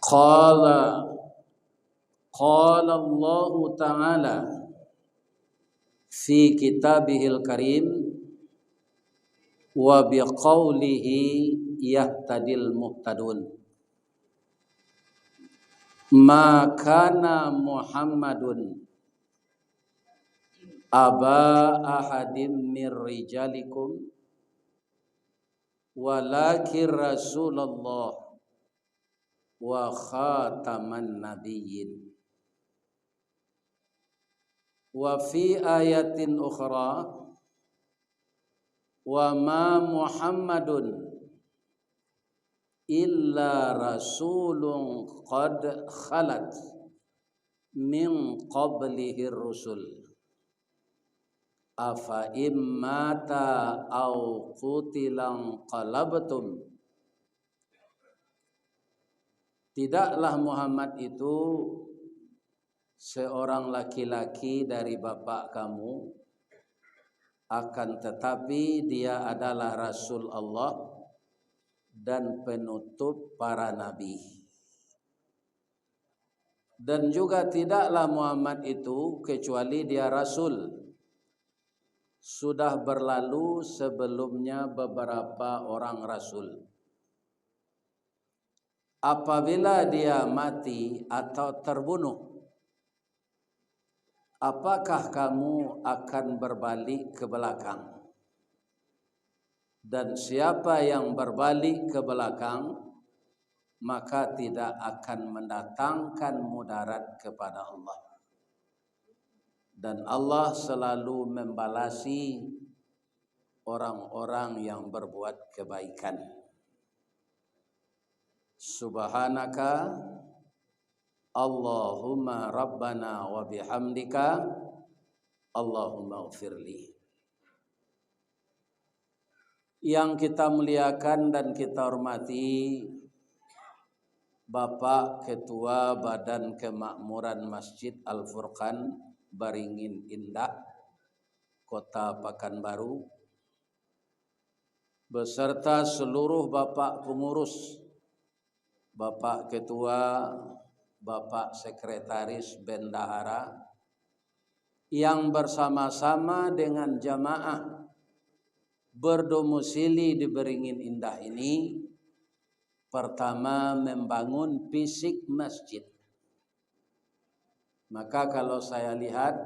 Qala Qala Allah Ta'ala fi kitabihil karim wa biqaulihi yahtadil muhtadun. Ma kana Muhammadun aba ahadim mir rijalikum walakin Rasulullah wa khataman nabiyyin. Wa fi ayatin ukhra wa ma Muhammadun illa rasulun qad khalat min qablihi rusul afa immata au qutilan qalabtum. Tidaklah Muhammad itu seorang laki-laki dari bapak kamu, akan tetapi dia adalah Rasul Allah dan penutup para nabi. Dan juga tidaklah Muhammad itu kecuali dia Rasul. Sudah berlalu sebelumnya beberapa orang Rasul. Apabila dia mati atau terbunuh, apakah kamu akan berbalik ke belakang? Dan siapa yang berbalik ke belakang, maka tidak akan mendatangkan mudarat kepada Allah. Dan Allah selalu membalasi orang-orang yang berbuat kebaikan. Subhanaka Allahumma rabbana wa bihamdika Allahumma ighfirli. Yang kita muliakan dan kita hormati Bapak Ketua Badan Kemakmuran Masjid Al-Furqan Baringin Indah, Kota Pekanbaru, beserta seluruh Bapak pengurus, Bapak Ketua, Bapak Sekretaris Bendahara yang bersama-sama dengan jamaah berdomisili di Beringin Indah ini, pertama membangun fisik masjid. Maka kalau saya lihat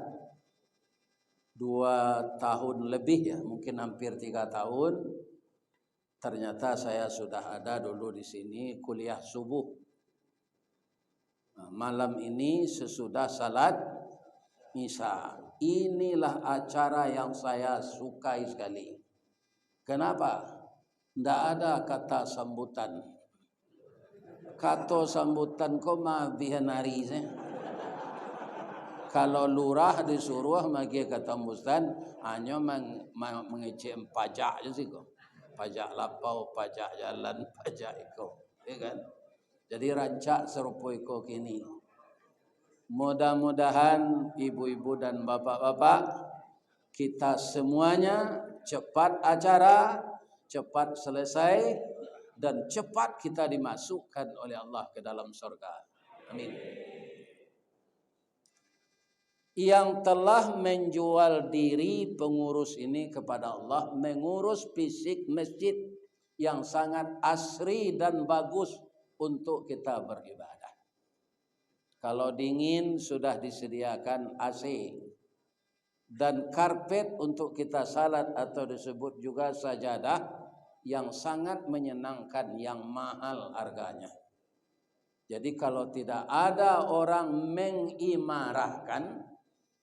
2 tahun lebih ya, mungkin hampir 3 tahun, ternyata saya sudah ada dulu di sini kuliah subuh. Malam ini sesudah salat Isya. Inilah acara yang saya sukai sekali. Kenapa? Tidak ada kata sambutan. Kata sambutan kau mah bihanari sih. Kalau lurah disuruh magi kata mustan hanya mengecek pajak je sih kau. Pajak lapau, pajak jalan, pajak iko, ya kan? Jadi rancak serupa iko kini. Mudah-mudahan ibu-ibu dan bapak-bapak kita semuanya cepat acara, cepat selesai, dan cepat kita dimasukkan oleh Allah ke dalam surga. Amin. Yang telah menjual diri pengurus ini kepada Allah, mengurus fisik masjid yang sangat asri dan bagus untuk kita beribadah. Kalau dingin sudah disediakan AC dan karpet untuk kita salat atau disebut juga sajadah yang sangat menyenangkan, yang mahal harganya. Jadi kalau tidak ada orang mengimarahkan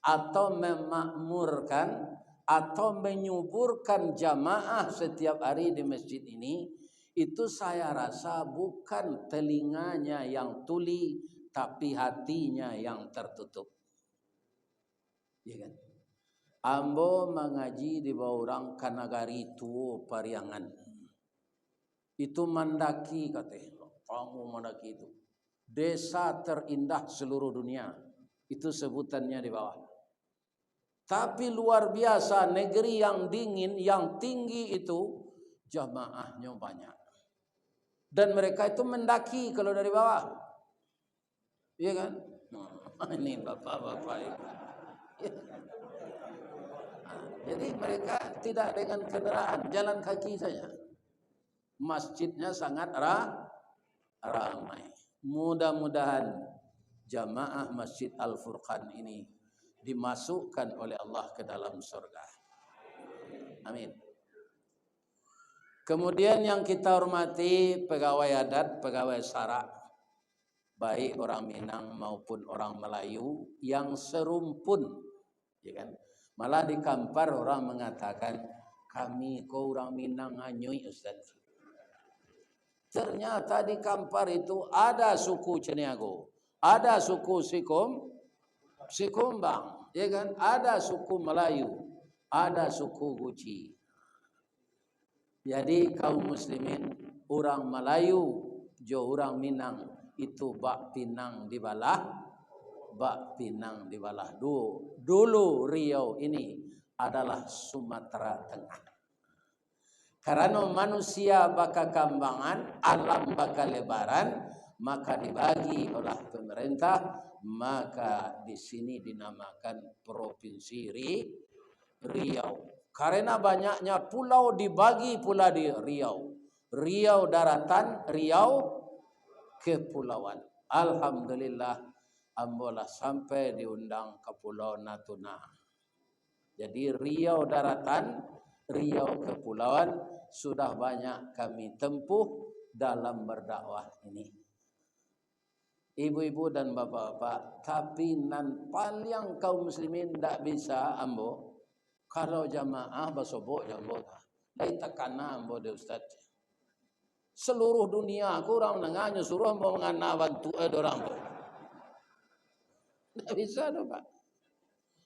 atau memakmurkan atau menyuburkan jamaah setiap hari di masjid ini, itu saya rasa bukan telinganya yang tuli, tapi hatinya yang tertutup. Ya kan? Ambo mengaji di bawah orang Kanagari Tuo Pariangan. Itu mendaki katanya. Kamu mendaki itu. Desa terindah seluruh dunia. Itu sebutannya di bawah. Tapi luar biasa, negeri yang dingin, yang tinggi itu jamaahnya banyak. Dan mereka itu mendaki kalau dari bawah. Iya kan? Ini bapak-bapak ini. Ya. Jadi mereka tidak dengan kendaraan, jalan kaki saja. Masjidnya sangat ramai. Mudah-mudahan jamaah Masjid Al-Furqan ini dimasukkan oleh Allah ke dalam surga. Amin. Kemudian yang kita hormati pegawai adat, pegawai syarak, baik orang Minang maupun orang Melayu yang serumpun, ya kan? Malah di Kampar orang mengatakan kami kau orang Minang anyui Ustaz. Ternyata di Kampar itu ada suku Ceniago, ada suku Sikumbang, ya kan? Ada suku Melayu, ada suku Guci. Jadi kaum muslimin, orang Melayu, jo orang Minang itu bak Pinang dibalah, bak Pinang dibalah. Dulu Riau ini adalah Sumatera Tengah. Karena manusia baka kambangan, alam baka lebaran, maka dibagi oleh pemerintah, maka di sini dinamakan Provinsi Riau. Karena banyaknya pulau dibagi pula di Riau. Riau daratan, Riau kepulauan. Alhamdulillah, ambolah sampai diundang ke Pulau Natuna. Jadi Riau daratan, Riau kepulauan sudah banyak kami tempuh dalam berdakwah ini. Ibu-ibu dan bapak-bapak, tapi nan paling kaum muslimin tidak bisa ambo. Kalau jamaah basobok jambot, lai takana ambo de ustaz. Seluruh dunia aku orang menengahnya suruh ambo mengana bantu orang. Tidak bisa doh pak.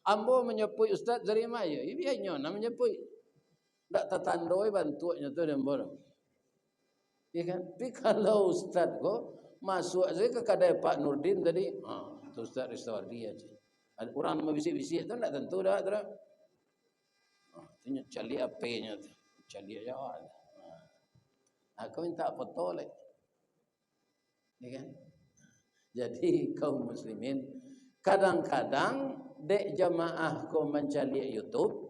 Ambo menyepui ustaz dari maya, ini hanya nama menyepui. Tak tertandoi bantunya tu dan boleh. Ya kan? Tapi kalau ustaz ko masuk saya ke kedai Pak Nurdin tadi, tu ustaz restoran dia je. Orang membisik-bisik tu tak tentu dah terus. Tanya cali apa-nya tu. Cali aja. Aku minta foto lek. Ya kan? Jadi kaum muslimin kadang-kadang dek jamaah ko mencari YouTube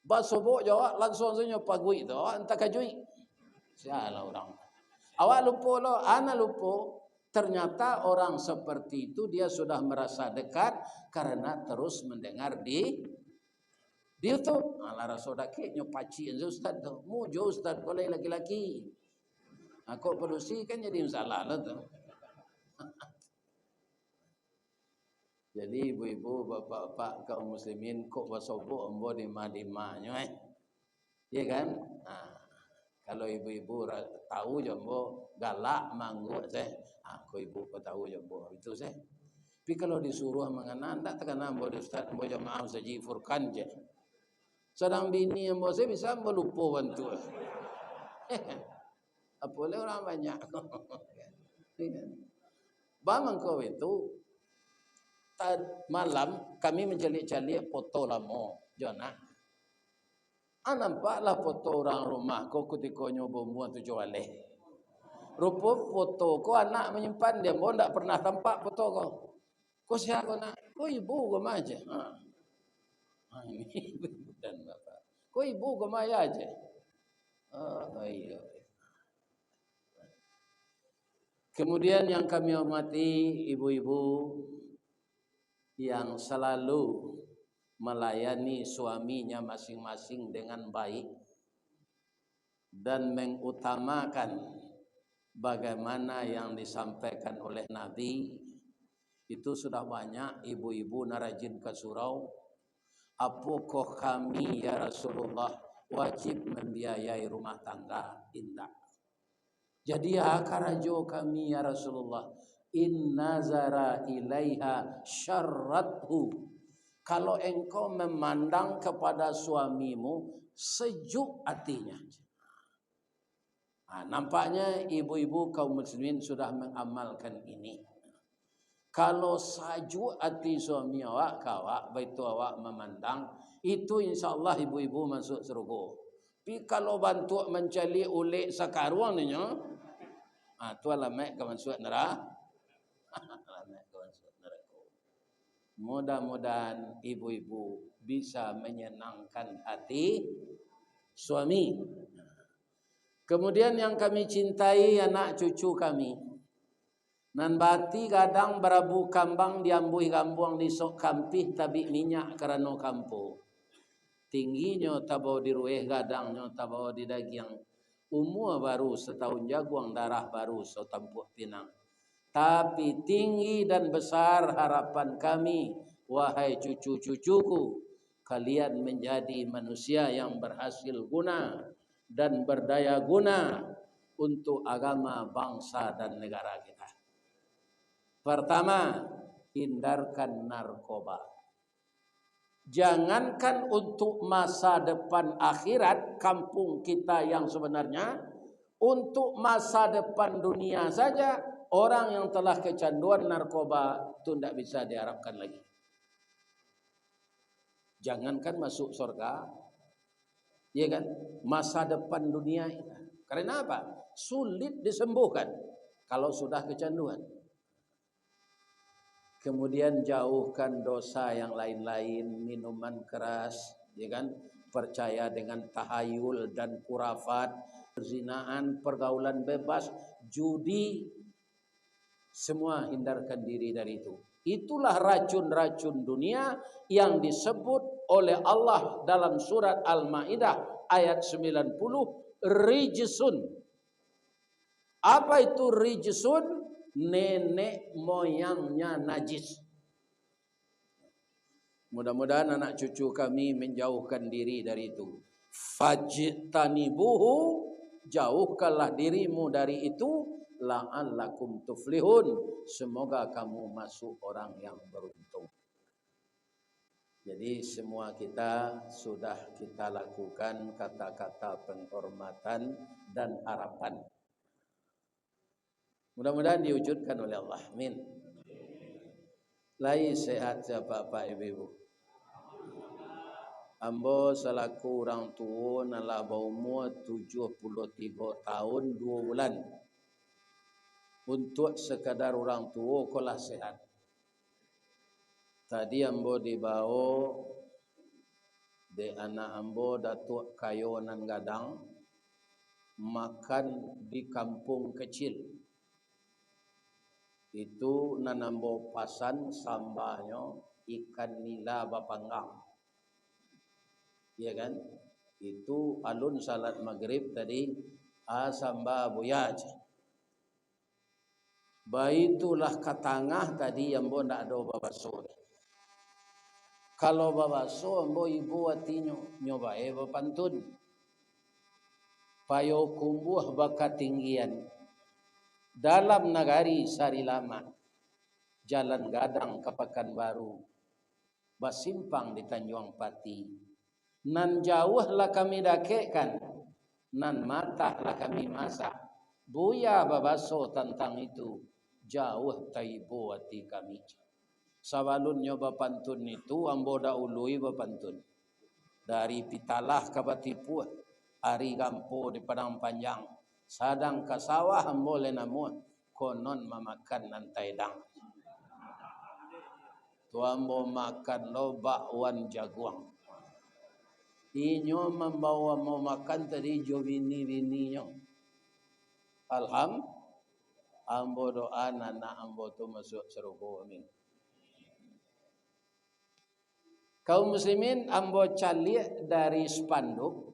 basobok jawab langsung saja pagui tu entah kajui. Sialah orang. Awak lupa lo, ana lupa. Ternyata orang seperti itu dia sudah merasa dekat karena terus mendengar di YouTube. Alah rasa dakik nyopaci ustaz tu. Mujo ustaz boleh laki-laki. Aku produksi kan jadi masalah lah tu. Jadi ibu-ibu, bapak-bapak kaum muslimin kok basobok ambo di madimanya ya kan? Kalau ibu-ibu tahu jombo galak manggut saya. Aku ibu kau tahu jombo itu saya. Tapi kalau disuruh mengenal tak terkena ambo ustaz ambo jamaah saji Furqan je. Sedang bini ambo saya bisa melupa bantu. Apa boleh orang banyak. Bang kau itu malam kami mencelik-celik foto lama jona. Nampaklah foto orang rumah kau ketika nyoba buat tu jual leh. Rupa foto kau anak menyimpan dia, mau tak pernah tampak foto kau. Kau siapa nak? Kau ibu kau aja. Ini ibu dan bapak. Kau ibu kau aja. Iya. Kemudian yang kami hormati ibu-ibu yang selalu melayani suaminya masing-masing dengan baik dan mengutamakan bagaimana yang disampaikan oleh Nabi. Itu sudah banyak ibu-ibu narajin ke surau. Apakah kami ya Rasulullah wajib membiayai rumah tangga? Tidak. Jadi karajo kami ya Rasulullah, in nazara ilaiha syarrathu. Kalau engkau memandang kepada suamimu sejuk hatinya. Nampaknya ibu-ibu kaum muslimin sudah mengamalkan ini. Kalau sajuk hati suami awak, kawak, begitu awak memandang, itu insyaAllah ibu-ibu masuk surga. Tapi kalau bantu mencari ulik sakaruang ni, tu alamak ke masuk neraka. Mudah-mudahan ibu-ibu bisa menyenangkan hati suami. Kemudian yang kami cintai anak cucu kami. Nan bati kadang berabu kambang diambui kambuang di sok kampih tabi minyak kerana kampo. Tingginya tabau di rueh gadangnya tabau di daging. Umur baru setahun jaguang darah baru setampuh pinang. Tapi tinggi dan besar harapan kami, wahai cucu-cucuku, kalian menjadi manusia yang berhasil guna dan berdaya guna untuk agama, bangsa dan negara kita. Pertama, hindarkan narkoba. Jangankan untuk masa depan akhirat kampung kita yang sebenarnya, untuk masa depan dunia saja orang yang telah kecanduan narkoba itu tidak bisa diharapkan lagi. Jangankan masuk surga, ya kan? Masa depan dunia itu. Karena apa? Sulit disembuhkan kalau sudah kecanduan. Kemudian jauhkan dosa yang lain-lain, minuman keras, ya kan? Percaya dengan tahayul dan kurafat, perzinaan, pergaulan bebas, judi, semua hindarkan diri dari itu. Itulah racun-racun dunia yang disebut oleh Allah dalam surat Al-Maidah ayat 90, rijsun. Apa itu rijsun? Nenek moyangnya najis. Mudah-mudahan anak cucu kami menjauhkan diri dari itu. Fajtanibuhu, jauhkanlah dirimu dari itu, la'allakum tuflihun, semoga kamu masuk orang yang beruntung. Jadi semua kita sudah kita lakukan kata-kata penghormatan dan harapan. Mudah-mudahan diwujudkan oleh Allah. Amin. Lai sehat Bapak Ibu. Ambo selaku orang tua nala berumur 73 tahun 2 bulan. Untuk sekadar orang tua kolah sehat. Tadi ambo dibawa de anak ambo Datuk Kayonan Gadang makan di kampung kecil. Itu nanambo pasan sambahnya ikan nila bapanggang. Ya kan? Itu alun salat maghrib tadi sambah buyaj. Baitulah katangah tadi ambo ndak ada babaso. Kalau babaso ambo ibu atinyo nyobae bapantun. Payo kumbuh bakat tinggian. Dalam nagari Sarilama, Jalan Gadang ke Pekanbaru, basimpang di Tanjung Pati. Nan jauhlah kami dakekkan, nan matahlah kami masak. Buya babaso tentang itu, jauh taibo hati kami. Sabalun nyoba pantun itu, ambo daului bapantun. Dari Pitalah ke Batipuh, Ari Gampo di Padang Panjang. Sadang ke sawah boleh namun konon memakan nantai dang. Tuambo makan lo bakwan jaguang. Inyo membawa mau makan tadi jo bini-bininya. Ambo doa anak ambo tu masuk surga amin. Kaum muslimin ambo calik dari spanduk.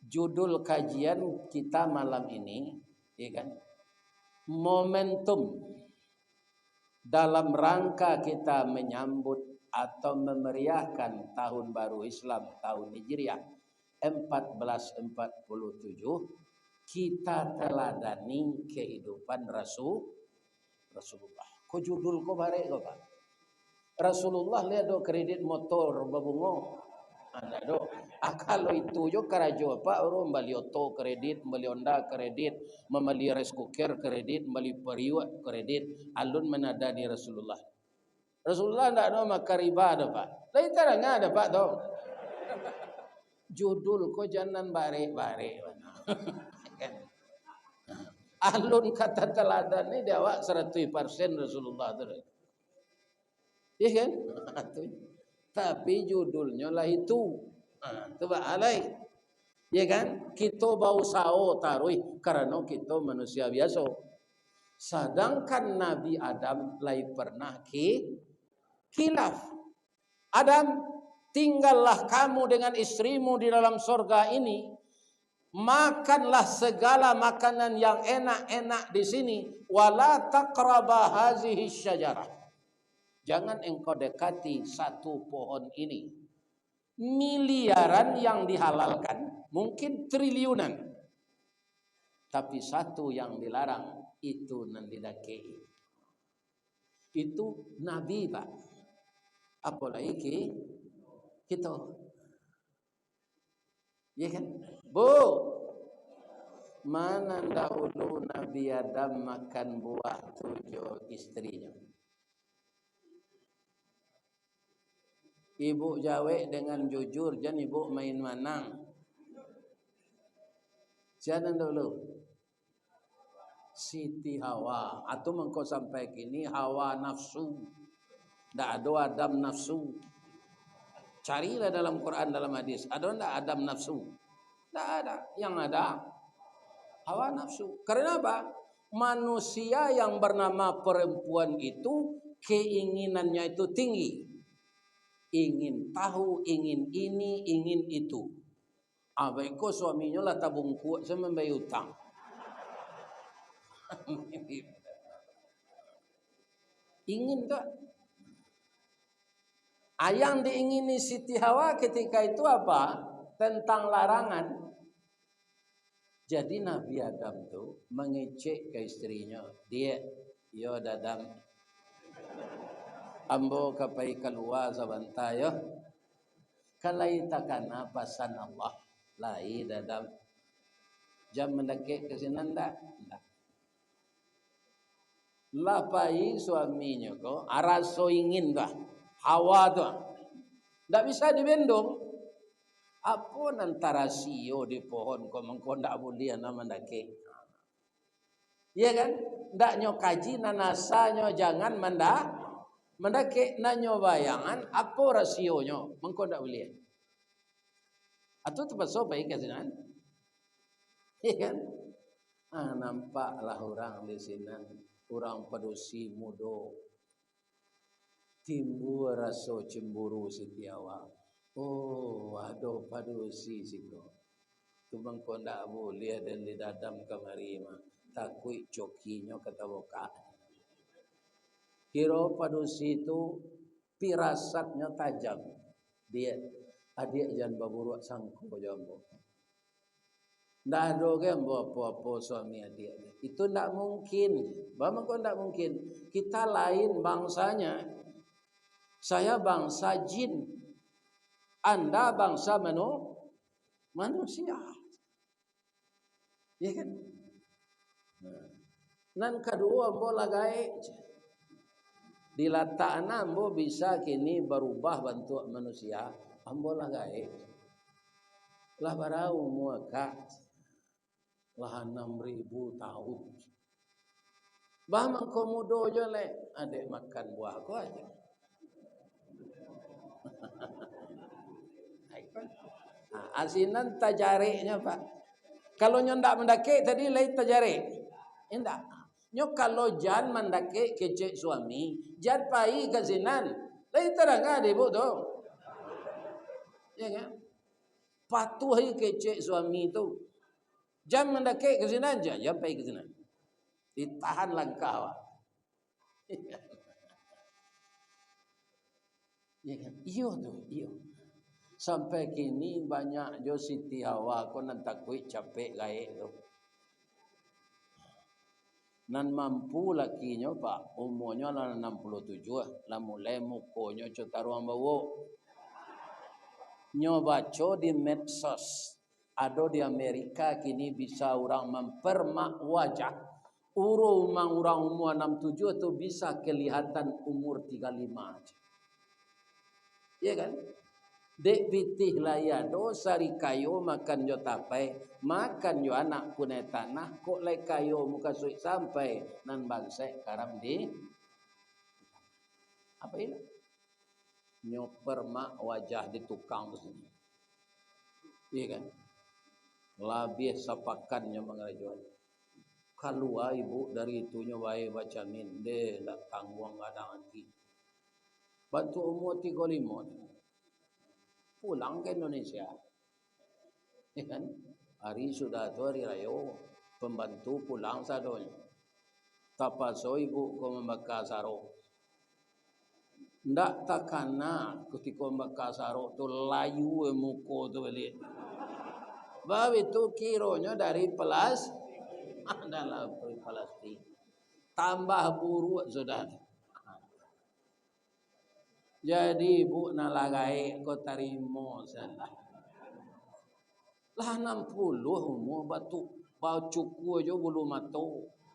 Judul kajian kita malam ini, ya kan? Momentum dalam rangka kita menyambut atau memeriahkan tahun baru Islam tahun Hijriah 1447, kita teladani kehidupan Rasulullah. Ko judul ko bare ko Pak. Rasulullah lihat do kredit motor babungo. Anda do. Kalau itu jo karajo apa orang beli oto kredit, beli Honda kredit, membeli rice cooker kredit, beli periuk kredit, alun menadani Rasulullah. Rasulullah ndak ada makan riba ada Pak. Lain tarang ada Pak dong. Judul ko jangan bare-bare. Alun kata teladan ni dia awak 100% Rasulullah tu. Ya kan? Tapi judulnya lah itu. Coba alai. Ya kan? Kita bau sao taruh karena kita manusia biasa. Sedangkan Nabi Adam lai pernah khilaf. Adam, tinggallah kamu dengan istrimu di dalam sorga ini. Makanlah segala makanan yang enak-enak di sini. Wala taqraba hazihi syajarah. Jangan engkau dekati satu pohon ini. Miliaran yang dihalalkan, mungkin triliunan. Tapi satu yang dilarang, itu nan didakei. Itu Nabi, Pak. Apalagi kita. Ya kan? Bu, mana dahulu Nabi Adam makan buah 7 istrinya. Ibu jawab dengan jujur, jangan ibu main manang. Jangan dulu. Siti Hawa, atau mengkau sampai kini Hawa nafsu. Tak ada Adam nafsu. Carilah dalam Quran, dalam hadis. Ada tak Adam nafsu? Tak ada. Yang ada Hawa nafsu. Karena apa? Manusia yang bernama perempuan itu keinginannya itu tinggi. Ingin tahu, ingin ini, ingin itu. Abaiko suaminya lah tabung kuat sama membayar utang. Ingin tak? Yang diingini Siti Hawa ketika itu apa? Tentang larangan. Jadi Nabi Adam tu mengecek ke istrinya. Dia, yo dadam. Ambo kapai keluar sebentar yo. Kalai takana pasan Allah. Lai dadam. Jam mendekik ke sini ndak? Ndak. Lapai suaminya ko araso ingin dah. Hawa tu. Ndak bisa dibendung. Apa antara sio di pohon ko mengko ndak boleh nama mendekik. Iya kan? Ndak nyo kaji nanasanya jangan mendekik nanyo bayangan apa rasionyo mengko ndak boleh. Atau tempat sopa ikan sinan. Iya kan? Nampaklah orang di sini, orang padusi mudo timbul rasa cemburu Siti Hawa. Oh, aduh padusi situ. Tu mengko ndak boleh dan di dadam kamari mah. Takui cokinya kata boka. Kira padusi itu pirasatnya tajam. Dia adik jangan baburuk sangko jambo. Ndak ada gambo apa-apa suami adik. Itu ndak mungkin. Bagaimana kok ndak mungkin? Kita lain bangsanya. Saya bangsa jin. Anda bangsa manusia. Ya kan? Nan kedua ambo lagai. Dilataan ambo bisa kini berubah bentuk manusia. Ambo lagai. Lah barau muaka. Lah 6.000 tahun. Bah mengkomodo je le. Adik makan buah aku aja. Asinan tajariknya Pak. Kalau ndak mendaki tadi lain tajarik. Indak. Nyo kalau jan mendaki kecek suami, jan pai kasinan. Lain terang ada ibu tu. Ya kan? Patuhi kecek suami tu. Jan mendaki kasinan je, jan pai kasinan. Ditahan langkah. Ya kan? Iyo tu, iyo. Sampai kini banyak jo Siti Hawa ko nan takui capek gaek tu. Nan mampu lakinya Pak, umurnya lah 67 lah mulai mukonya cotaruang bawo. Nyo baca di medsos. Ada di Amerika kini bisa orang mempermak wajah. Orang umur 67 itu bisa kelihatan umur 35 aja. Ya kan? Dek pitih laya dosa ri kayo makan jo tapai makan jo anak punai tanah kok lai kayo muka suik sampai nan bangsa karam di apa ini nyoper mak wajah di tukang tu. Iya kan? Labih sapakannya mengajuan. Keluar ibu dari itunya wae baca min de dak tangguang kadang nanti. Bantu umur 35 pulang ke Indonesia. Ya kan? Hari sudah tu hari raya. Pembantu pulang sadonya. Tapaso ibu ko membakar sarung. Ndak takana ketika membakar sarung tu layu muko tu balik. Bab itu kironya dari adalah plastik. Tambah buruk sudah. Jadi ibu nalagai ko tarimo salah. Lah 60 umur bau cuku aja bulu mata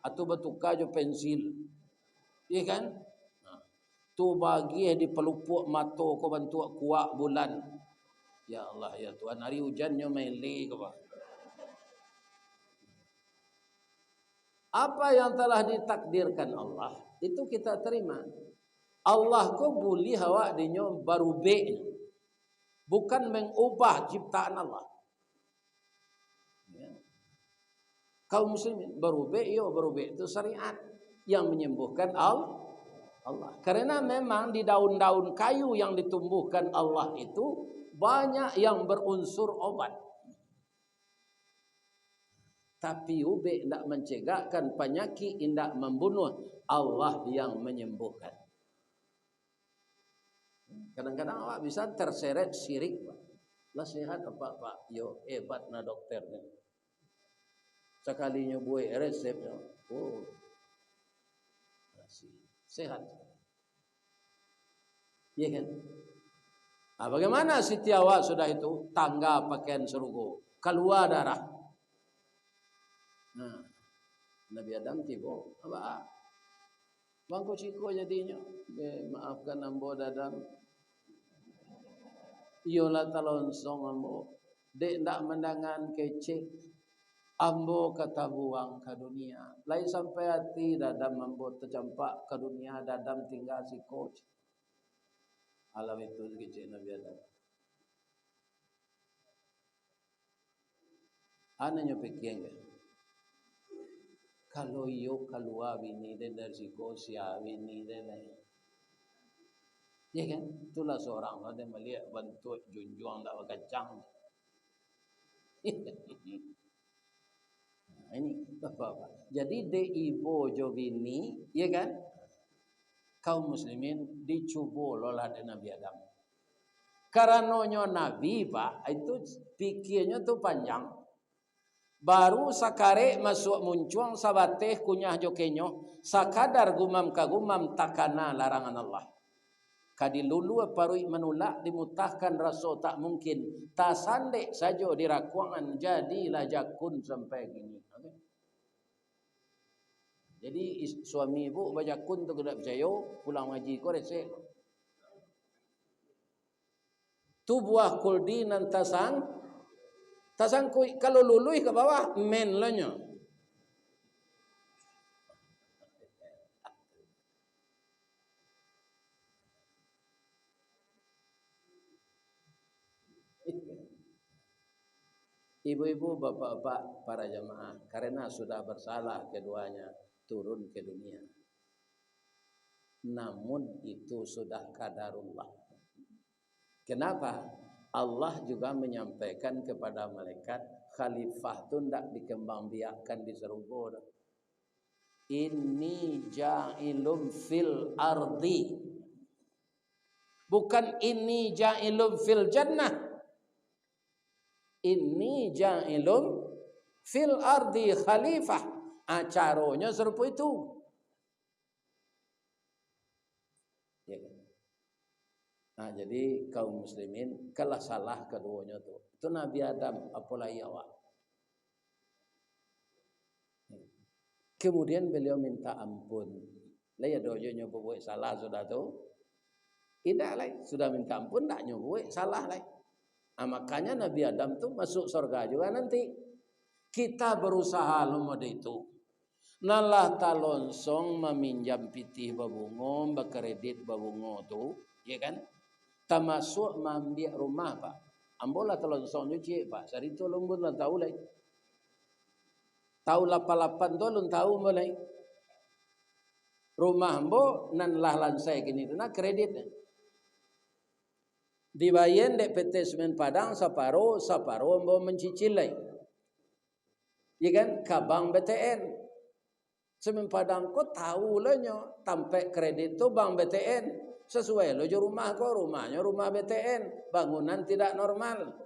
atau batuka aja pensil. Iya kan? Tu bagi di pelupuk mata ko bantu kuak bulan. Ya Allah ya Tuhan, hari hujannya mele ke bah. Apa yang telah ditakdirkan Allah itu kita terima. Allah ko boleh hawa dinyo barubek, bukan mengubah ciptaan Allah. Ya. Kaum muslimin barubek itu syariat yang menyembuhkan Allah. Karena memang di daun-daun kayu yang ditumbuhkan Allah itu banyak yang berunsur obat. Tapi ube tidak mencegahkan penyakit, tidak membunuh. Allah yang menyembuhkan. Kadang-kadang awak bisa terseret syirik. Lah sehat apa Pak? Yo hebat na dokter ni. Sekalinya buat resepnya. Oh. Sehat. Iya kan? Nah, bagaimana Siti awak sudah itu tangga pakaian serugo, keluar darah. Nah, Nabi Adam tiba, apa? Bangku ciko jadinya. Maafkan ambo dadam. Iyalah talonsong ambo. Dek ndak mendangan kecek. Ambo kata buang ke dunia. Lain sampai hati dadam ambo tercampak ke dunia. Dadam tinggal si coach. Alam itu kecek Nabi Adam. Anaknya pikir enggak? Kalau yo keluar bini dia dari si coach ya bini dia lain. Ya kan? Itulah seorang ada melihat bentuk junjung tak kacang. Nah, ini apa-apa. Jadi de ibu jo bini, ya kan? Kaum muslimin dicuba oleh Nabi Adam. Karenanya Nabi Pak itu pikirnya tu panjang. Baru sakare masuk muncuang sabateh kunyah jokenyo sakadar gumam kagumam takana larangan Allah. Kadilulu parui menolak dimutahkan rasa tak mungkin. Tak sandek saja dirakuangan jadilah jakun sampai gini. Okay. Jadi suami ibu bajakun tu kedak percaya pulang ngaji ko resek. Tu buah kuldi nan tasang kui kalau lului ke bawah men lahnya. Ibu-ibu, bapak-bapak, para jamaah, karena sudah bersalah keduanya turun ke dunia. Namun itu sudah qadarullah. Kenapa? Allah juga menyampaikan kepada malaikat, khalifah itu tidak dikembangbiakkan di surga. Inni ja'ilum fil ardi. Bukan inni ja'ilum fil jannah. Inni ja'ilum fil ardi khalifah. Acaranya serupa itu. Ya. Nah, jadi kaum muslimin kalah salah keduanya tu. Itu Nabi Adam apalagi awak. Kemudian beliau minta ampun. Lah ya dojanya berbuat salah sudah tu. Tidak lah, sudah minta ampun tak nyubuh salah lah. Nah, makanya Nabi Adam tu masuk surga juga nanti. Kita berusaha lumod itu. Nalah talonsong meminjam pitih babungo, berkredit babungo tu, ya kan? termasuk mambiak rumah Pak. Ambola telon song nyuci Pak. Sari tu lumbun lah tahu lah. Tahu 88 tu lun tahu mulai. Rumah ambo nan lah lansai kini tu nak kredit. Dibayar dek PT Semen Padang saparo ambo mencicil lai. Ya kan? Kabang BTN. Semen Padang ko tahu lah nyo tampe kredit tu bank BTN. Sesuai lo jo rumah ko, rumahnya rumah BTN, bangunan tidak normal.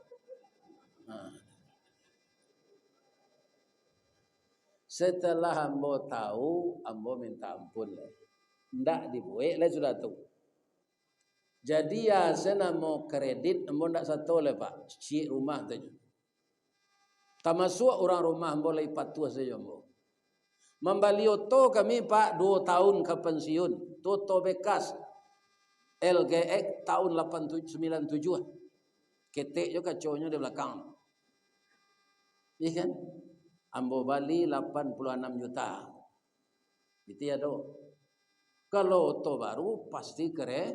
Setelah ambo tahu, ambo minta ampun lah. Ndak dibuat lah sudah tu. Jadi ya saya mau kredit, ambo ndak satu lah Pak, cik rumah tu. Termasuk orang rumah ambo lagi patuh saja ambo. Membali oto kami Pak 2 tahun ke pensiun, toto bekas. LGX tahun 97. Ketek juga kacaunya di belakang. Iya kan? Ambo bali 86 juta. Itu ya do. Kalau auto baru pasti kredit.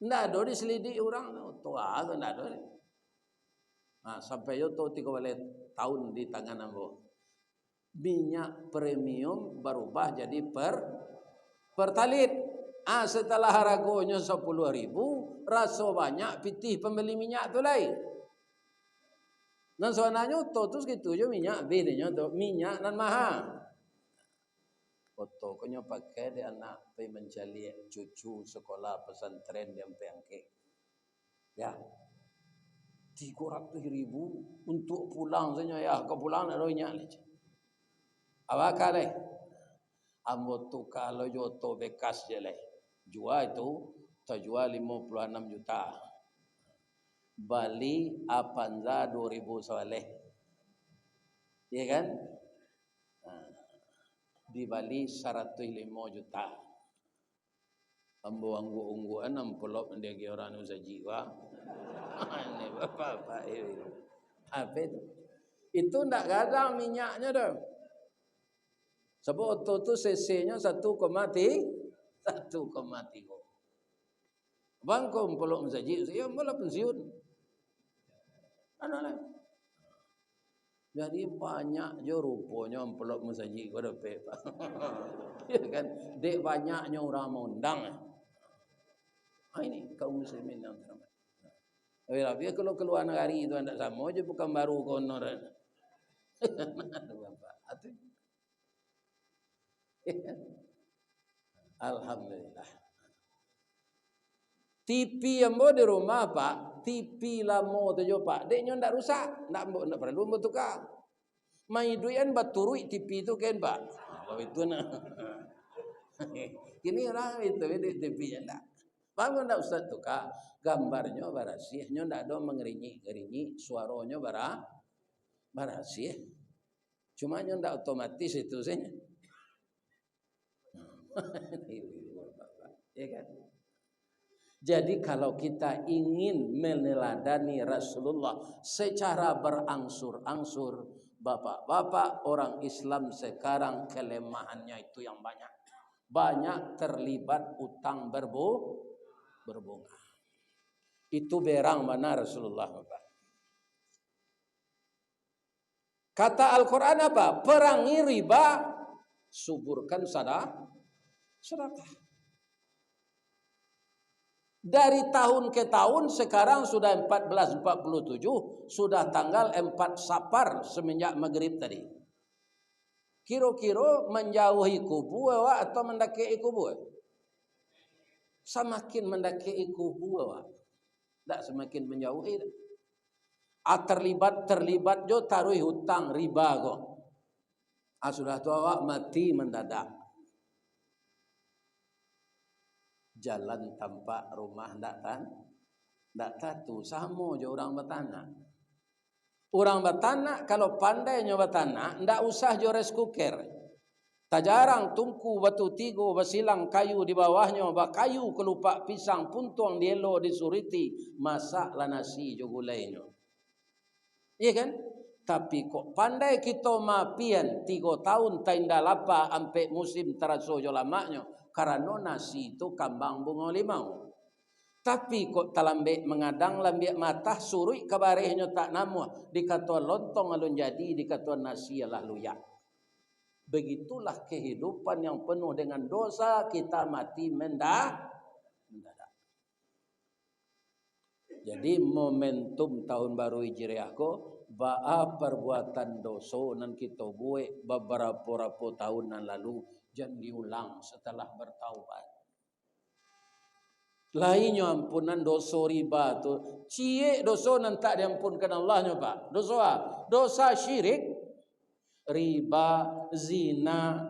Nggak ada diselidiki orang. Auto agak nggak ada. Nah, sampai auto 3 tahun di tangan ambo. Minyak premium berubah jadi pertalit. Setelah harganya 10.000, rasa banyak pitih pembeli minyak tu lain. Dan sebenarnya auto tu segitu je minyak, bedanya tu minyak nan mahal. Auto kanya pakai dia anak pergi mencari cucu sekolah pesantren dia angke. Ya. 300.000 untuk pulang saja ya, ke pulang ada minyak ni. Awak leh. Ambo tu kalau auto bekas je leh. Jual itu terjual 56 juta. Bali Avanza 2000 soleh. Ya kan? Di Bali 105 juta. Ambo anggu-ungguan ampelop ndege orang usaha jiwa. Ini bapak ini. Apa itu? Itu ndak gadang minyaknya dah. Sebab auto tu cc-nya 1,3. Bang kau ampelop usaha jiwa, saya malah pensiun. Anak. Jadi banyak je rupanya ampelop masjid pada Pak. Ya kan? Dek banyaknya orang mengundang. Ini kaum muslimin yang terhormat. Tapi kalau keluar negeri itu tidak sama je bukan baru honor. Alhamdulillah. TV yang di rumah Pak, TV lama tu je Pak, deknya ndak rusak, ndak perlu tukar. Mai duian baturui TV tu kan Pak. Itu nah. Kini orang itu di TV ndak. Bangun ndak usah tukar, gambarnya barasihnya ndak ada mengerinyi, suaranya barasih. Cuma nya ndak otomatis itu saja. Ya kan? Jadi kalau kita ingin meneladani Rasulullah secara berangsur-angsur, bapak-bapak orang Islam sekarang kelemahannya itu yang banyak. Banyak terlibat utang berbunga. Itu berang mana Rasulullah Bapak. Kata Al-Quran apa? Perangi riba, suburkan sedekah. Dari tahun ke tahun sekarang sudah 1447, sudah tanggal 4 Safar semenjak maghrib tadi. Kira-kira menjauhi kubu atau mendaki kubu? Semakin mendaki kubu, tidak semakin menjauhi. Terlibat jo taruh hutang riba kok. Sudah tu awak mati mendadak. Jalan tanpa rumah ndak tatu sama je orang bertanah. Orang bertanah kalau pandainya bertanah ndak usah jo rice cooker. Tak jarang tungku batu tigo basilang kayu di bawahnya, kayu kelupak pisang puntuang dielo disuriti, masaklah nasi jo gulainya. Iya kan? Tapi kok pandai kita mapian 3 tahun tainda lapa ampe musim teraso jo lamaknya karena nasi itu kambang bunga limau. Tapi kok talambek mengadang lambek mata surui kabarehnya tak namuah dikatuan lontong alun jadi dikatuan nasi lah luyak. Begitulah kehidupan yang penuh dengan dosa, kita mati mendadak. Jadi momentum tahun baru Hijriah ko ba'a perbuatan dosa nan kita buat beberapa tahun yang lalu jangan diulang setelah bertaubat. Lainnya ampunan dosa riba tu. Cie dosa nan tak diampunkan Allahnya Pak. Dosa syirik, riba, zina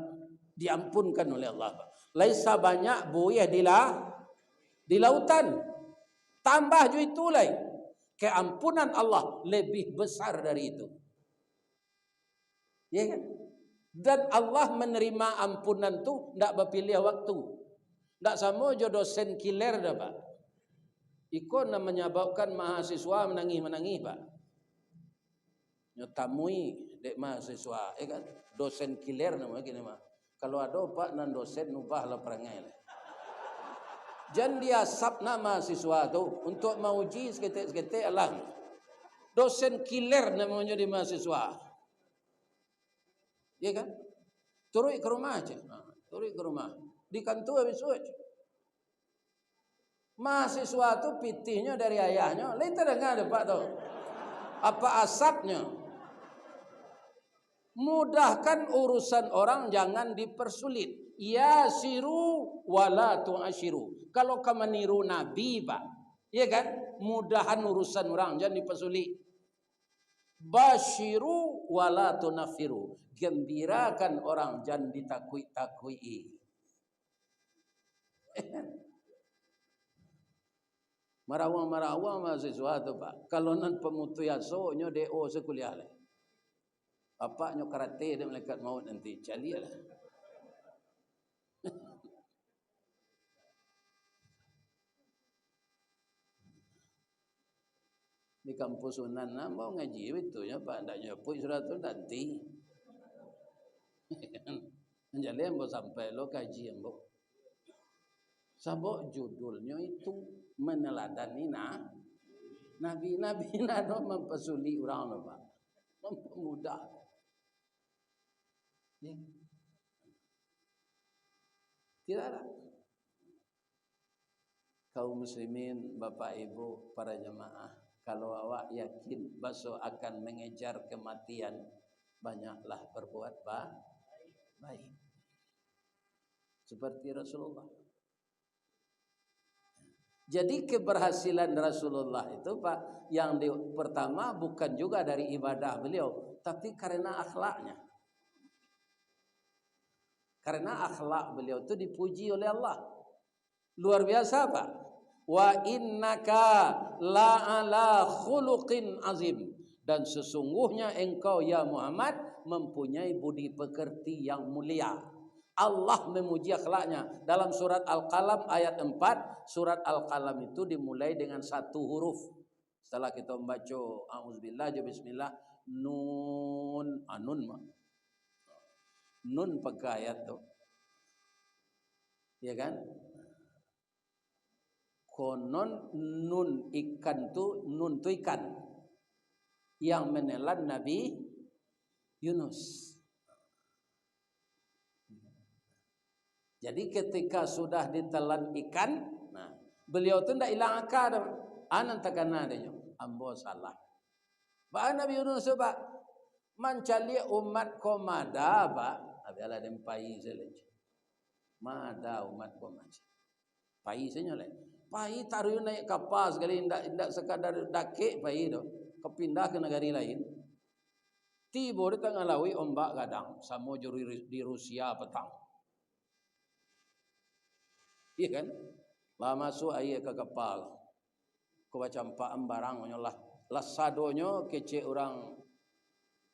diampunkan oleh Allah Pak. Laisa banyak buaya di lautan. Tambah ju itu lain. Keampunan Allah lebih besar dari itu. Ya kan? Dan Allah menerima ampunan tu tidak berpilih waktu. Tak sama je dosen kiler dah Pak. Ikon nak menyebabkan mahasiswa menangis Pak. Nyotamui dek mahasiswa, kan? Dosen kiler nama gini mah. Kalau ada Pak nan dosen ubah lah perangai lah. Jangan dia sapna mahasiswa tu untuk mauji seketik alang. Dosen kiler namanya di mahasiswa. Ya kan? Turun ke rumah aja. Turun ke rumah. Di kantor habis suci. Mahasiswa tu pitihnya dari ayahnya. Lain terdengar ada Pak tu. Apa asapnya? Mudahkan urusan orang, jangan dipersulit. Yasiru wala tu'ashiru. Kalau kamu niru Nabi Pak, ya kan? Mudahan urusan orang, jangan dipersulit. Basyiru wala tunafiru. Gembirakan orang, jangan ditakui-takui. Marawang mahasiswa tu Pak. Kalau nan pemutuyaso nyo DO sekuliah lah. Apa nyo karate dia malaikat maut nanti cali lah. Di kampus Unan mau ngaji itu nya Pak ndak nyepui surat tu nanti. Jadi ambo sampai lo kaji ambo. Sabok judulnya itu meneladani nabi-nabi nado mempesuli orang Pak. Mempermudah. Ya. Tidak ada. Kaum muslimin, Bapak Ibu, para jemaah, kalau awak yakin besok akan mengejar kematian, banyaklah berbuat baik. Seperti Rasulullah. Jadi keberhasilan Rasulullah itu Pak, yang pertama bukan juga dari ibadah beliau, tapi karena akhlaknya. Karena akhlak beliau itu dipuji oleh Allah. Luar biasa Pak. Wa innaka la'ala khuluqin azim. Dan sesungguhnya engkau ya Muhammad mempunyai budi pekerti yang mulia. Allah memuji akhlaknya. Dalam surat Al-Qalam ayat 4, surat Al-Qalam itu dimulai dengan 1 huruf. Setelah kita membaca auzubillah bismillah, nun, anun mah. Nun pakai ayat tu. Ya kan? Konon nun ikan tu, nun tu ikan yang menelan Nabi Yunus. Jadi ketika sudah ditelan ikan, nah, beliau tu tidak hilang akal. Anan takana dia, ambo salah. Ba Nabi Yunus Pak mencari umat komada Pak. Adalah dempai selej. Mada umat komada. Pai senyolah. Pai taruh naik kapal sekali indak sekadar dake pai tu. Kepindah ke negara lain. Tiba di tengah laut ombak kadang sama juri di Rusia petang. Iya kan? Lah masuk air ke kapal. Ko bacampaan barang lah. Lah sadonyo kece orang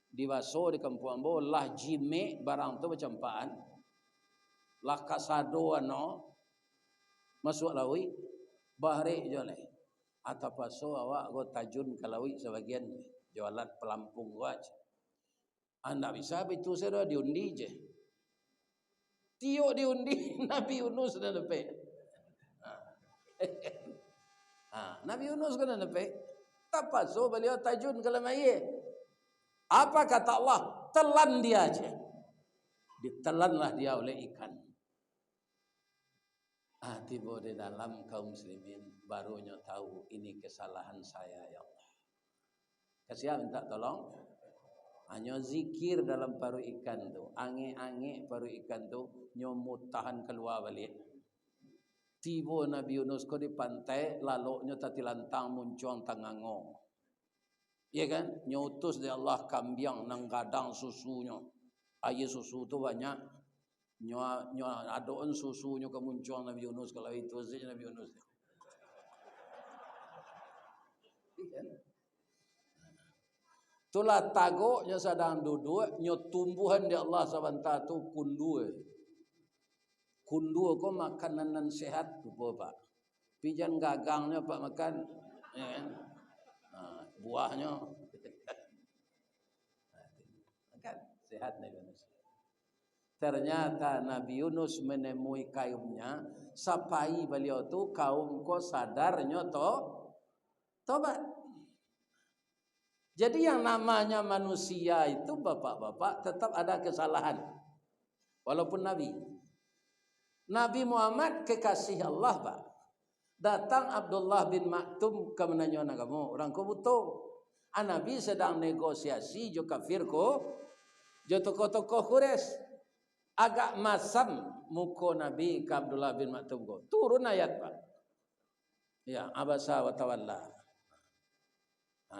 diwaso di kampung ambo lah jime barang tu bacampaan. Lah kasado ano masuk lawi bahari jole. Atapaso awak go tajun ke lawi sebagian jualan pelampung gua aja. Anda bisa itu saya diundi je. Tio diundi Nabi Yunus dan lepe. Nabi Yunus kan lepe. Tapaso beliau tajun kalau maye. Apa kata Allah? Telan dia aja. Ditelanlah dia oleh ikan. Tiba di dalam kaum muslimin barunya tahu ini kesalahan saya ya Allah. Kasih minta tolong. Hanya zikir dalam paru ikan tu, ange-ange paru ikan tu nyomot tahan keluar balik. Tiba Nabi Yunus ko di pantai, lalu nyo tati lantang muncung tangango. Ya kan? Nyutus di Allah kambiang nang gadang susunya. Aye susu tu banyak. Nyo adoan susunya kemuncung Nabi Yunus kalau itu saja Nabi Yunus. Itulah tagoknya sedang duduk, nyo tumbuhan di Allah SWT tu kundu. Kundu ko makanan sehat tu Pak. Pijan gagangnya Pak makan, ya kan? Buahnya makan sehat Nabi Yunus. Ternyata Nabi Yunus menemui kaumnya, sapai beliau tu kaum ko sadarnya tobat. Jadi yang namanya manusia itu bapak-bapak tetap ada kesalahan. Walaupun Nabi. Nabi Muhammad kekasih Allah Pak. Datang Abdullah bin Maktum ke menanya kamu. Orang ko butuh. Nabi sedang negosiasi jo kafir ko. Jo tokoh-tokoh Quraisy. Agak masam muka Nabi ke Abdullah bin Maktum ko. Turun ayat Pak. Ya, abasa wa tawalla.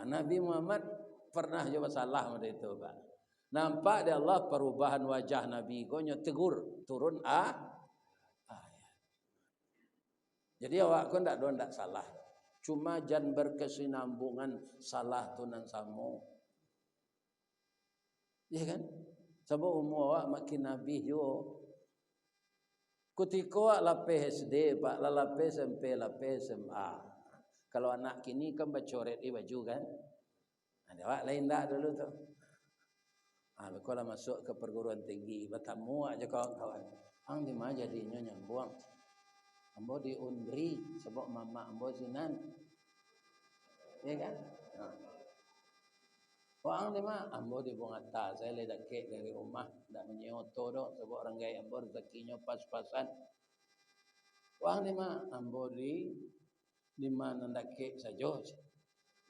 Nabi Muhammad pernah juga salah pada itu Pak. Nampak dia Allah perubahan wajah Nabi konya tegur turun ayat. Jadi awak ko ndak salah. Cuma jan berkesinambungan salah tu nan samo. Ya kan? Sebab umur awak makin Nabi yo. Ketika lapeh SD Pak, lapeh SMP, lapeh SMA. Kalau anak kini kan bacoret di baju kan. Ada awak lain dah dulu tu. Kalau masuk ke perguruan tinggi, bertemu aja kawan-kawan. Ang di mana jadinya nyambung. Ambo di Undri sebab mama ambo sinan. Ya kan? Ang di mana? Ambo di Bungata. Saya ledak kek dari rumah, dak menyoto dok sebab orang gaya ambo rezekinya pas-pasan. Ang di mana? Ambo di mana ndake saja.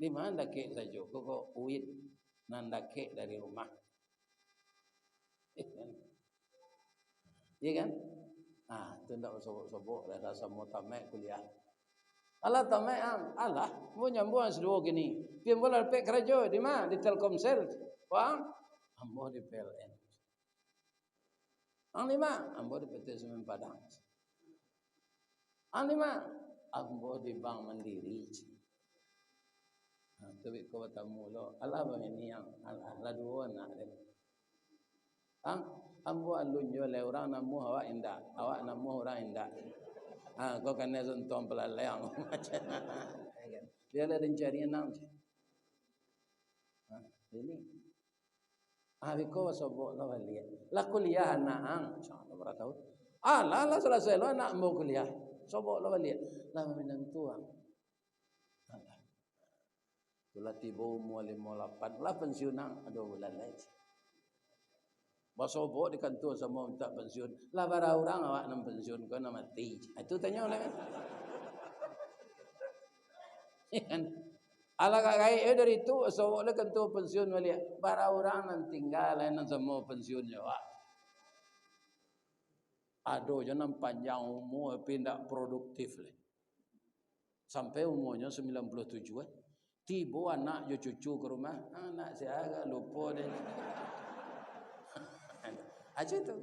Di mana ndake saja? Kok uit nandake dari rumah. Iya kan? Itu ndak sobok-sobok dah rasa mau tamat kuliah. Alah tamat alah, mau nyambung sedua gini. Pian bola pek kerja di mana? Di Telkomsel. Wang, ambo di PLN. Ang lima, ambo di PT Semen Padang. Ang lima, ambo di Bank Mandiri. Tapi kau bertemu lo, alah begini yang alah dua nak dia. Ambo alunjo le orang namu awak indah, awak namu orang indah. Kau kena sentuh pelalaian macam. Dia ada rencana nak. Ini. Kau sobok lah balik. Lah kuliah anak jangan berapa tahun. Lah selesai lo anak mau kuliah. Sobok lah balik. Lah menentu Itulah tiba umur 58 lah pensiun ada bulan lagi. Basobok di kantor sama minta pensiun. Lah bara orang awak nak pensiun kau nak mati. Itu tanya oleh kan. Ala kaya dari itu sobok le kantor pensiun balik. Bara orang nan tinggal nan semua pensiunnya awak. Aduh jangan panjang umur tapi tidak produktif le. Sampai umurnya 97 Tiba anak yo cucu ke rumah, anak saya agak lupa deh. Aja itu.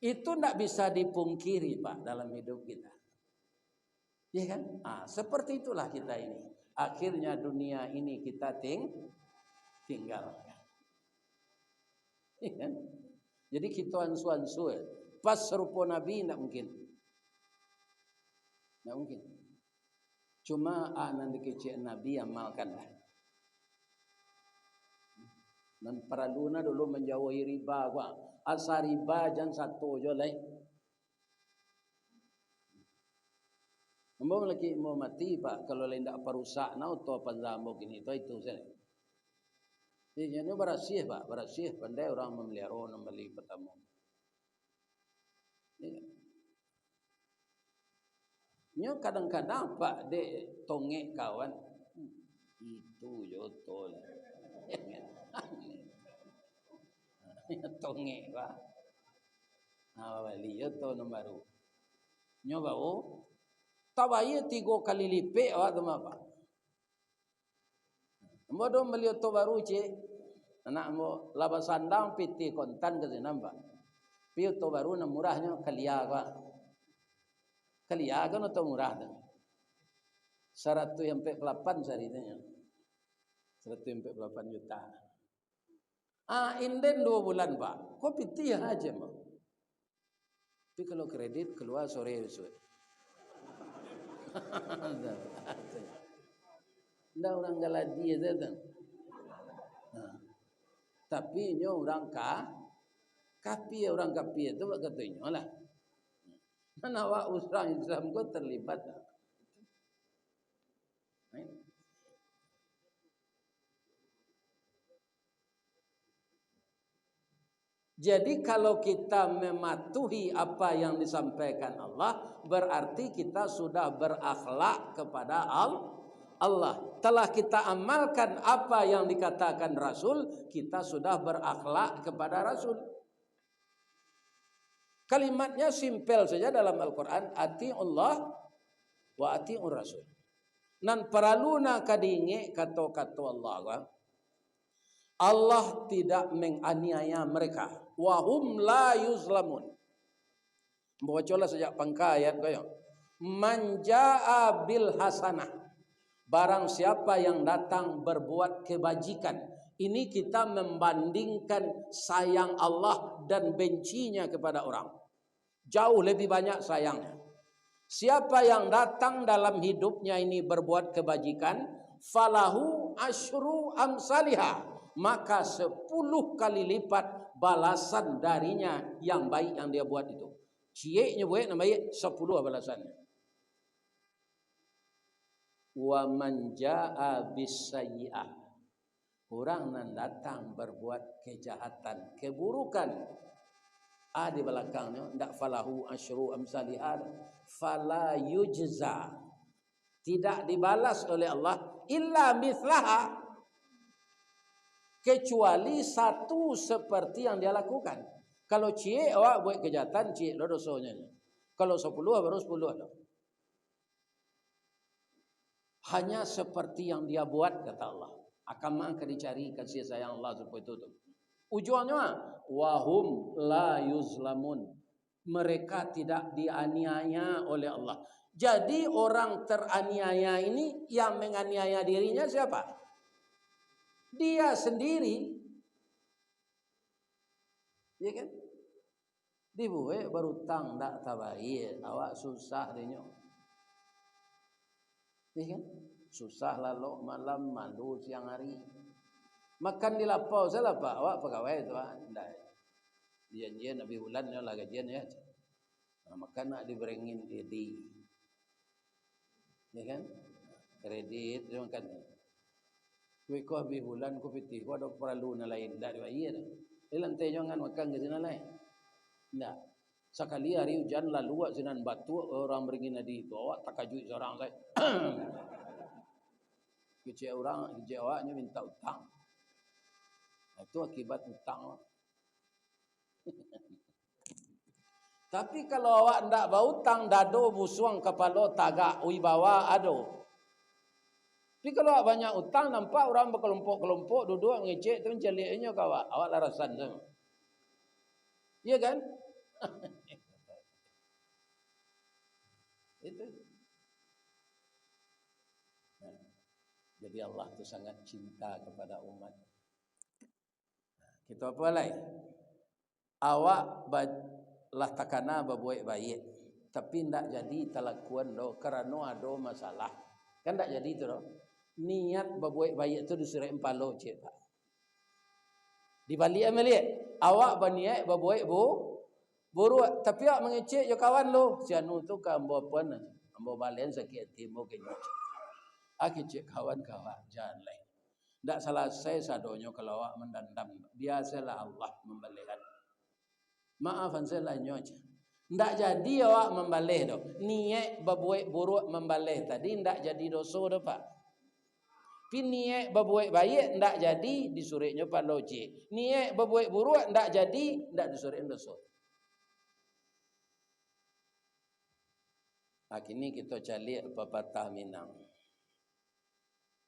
Itu tidak bisa dipungkiri Pak dalam hidup kita. Ya kan? Seperti itulah kita ini. Akhirnya dunia ini kita tinggalkan. Ya kan? Jadi kita ansu-ansu pas serupa Nabi tidak mungkin. Tidak mungkin. Cuma nanti kecil Nabi amalkanlah. Dan peraluna dulu menjauhi riba gua. Asal riba jangan satu je lah. Mau lagi mau mati pak kalau lain tak perusak na atau panzambo gini itu saya. Jadi ini berasih pak, berasih pandai orang memelihara membeli pertama. Ini kadang-kadang pak dek tongek kawan itu joto lah. Tongek pak. Bali joto nombor baru. Nyoba tabai 3 kali lipat awak tu apa? Mo dom beli oto baru cik. Anak mo laba sandang piti kontan ke nambah. Pi oto baru na murahnya kalia ka. Kalia kan oto murah tu. 148 sari tanya. 148 juta. Inden 2 bulan pak. Kok piti aja mo. Tapi kalau kredit keluar sore esok. Ndak orang galadi aja tu. Tapi nyo orang kapi orang kapi itu katanya lah. Mana awak orang Islam kau terlibat. Jadi kalau kita mematuhi apa yang disampaikan Allah, berarti kita sudah berakhlak kepada Allah. Telah kita amalkan apa yang dikatakan Rasul, kita sudah berakhlak kepada Rasul. Kalimatnya simpel saja dalam Al-Quran, ati'ullah wa ati'ur Rasul. Nan peraluna kadinge kata-kata Allah tidak menganiaya mereka. Wahum la yuzlamun. Bacalah sejak pangka ayat kaya. Man jaa bil hasanah. Barang siapa yang datang berbuat kebajikan. Ini kita membandingkan sayang Allah dan bencinya kepada orang. Jauh lebih banyak sayangnya. Siapa yang datang dalam hidupnya ini berbuat kebajikan, falahu asyru amsalihah. Maka 10 kali lipat balasan darinya yang baik yang dia buat itu. Cieknya buat nama baik 10 balasannya. Wa man jaa bisayyi'ah. Orang yang datang berbuat kejahatan, keburukan. Di belakangnya ndak falahu asyru amsalihah, fala yujza. Tidak dibalas oleh Allah illa mithlaha. Kecuali satu seperti yang dia lakukan. Kalau cie awak buat kejahatan, cie lo dosanya. Kalau 10 baru 10 ada. Hanya seperti yang dia buat kata Allah. Akan dicari kasih sayang Allah supaya itu. Ujungnya wahum la yuzlamun. Mereka tidak dianiaya oleh Allah. Jadi orang teraniaya ini yang menganiaya dirinya siapa? Dia sendiri. Ya kan? Dibuat berutang tak tabayir, awak susah denyo. Ya kan? Susah lalu malam mandu siang hari. Makan di lapau salah pak, awak pegawai tu ah. Janjian Nabi bulan yo lah gajian ya. Makan nak diberengin edi. Ya kan? Kredit dia makan. Kau habis bulan kau piti, kau ada perlu na lain dak dibayar. Lantai jangan makan ke sana lain. Ndak. Sekali hari hujan lalu awak sinan batu orang beringin di itu awak takajui seorang saya. Kecil orang, kecil awaknya minta utang. Itu akibat utang. Tapi kalau awak ndak berhutang dado busuang kepala tagak wibawa ado. Tapi kalau awak banyak utang nampak orang berkelompok-kelompok duduk ngecek tu celiknya kawak awak larasan sama. Iya kan? Itu. Jadi Allah tu sangat cinta kepada umat. Kita apa lagi? Awak lah takana berbuat baik, tapi ndak jadi talakuan do kerana ada masalah. Kan tak jadi itu loh. Niat berbuat baik itu disuruh empalo cik Pak. Di balik amalik, awak berniat berbuat buruk, tapi awak mengecek je kawan lo. Si anu tu kan ambo puan, ambo balen sakit hati mo kenyot. Aki cek kawan-kawan jangan lain. Tak selesai sadonyo kalau awak mendendam. Biasalah Allah membalikan. Maafan saya lah nyoj. Tak jadi awak membalih tu. Niat berbuat buruk membalih tadi tak jadi dosa tu Pak. Niat berbuat baik tak jadi disuruhnya Pak logik. Niat berbuat buruk tak jadi tak disuruhin dosa. Kini kita cari pepatah Minang.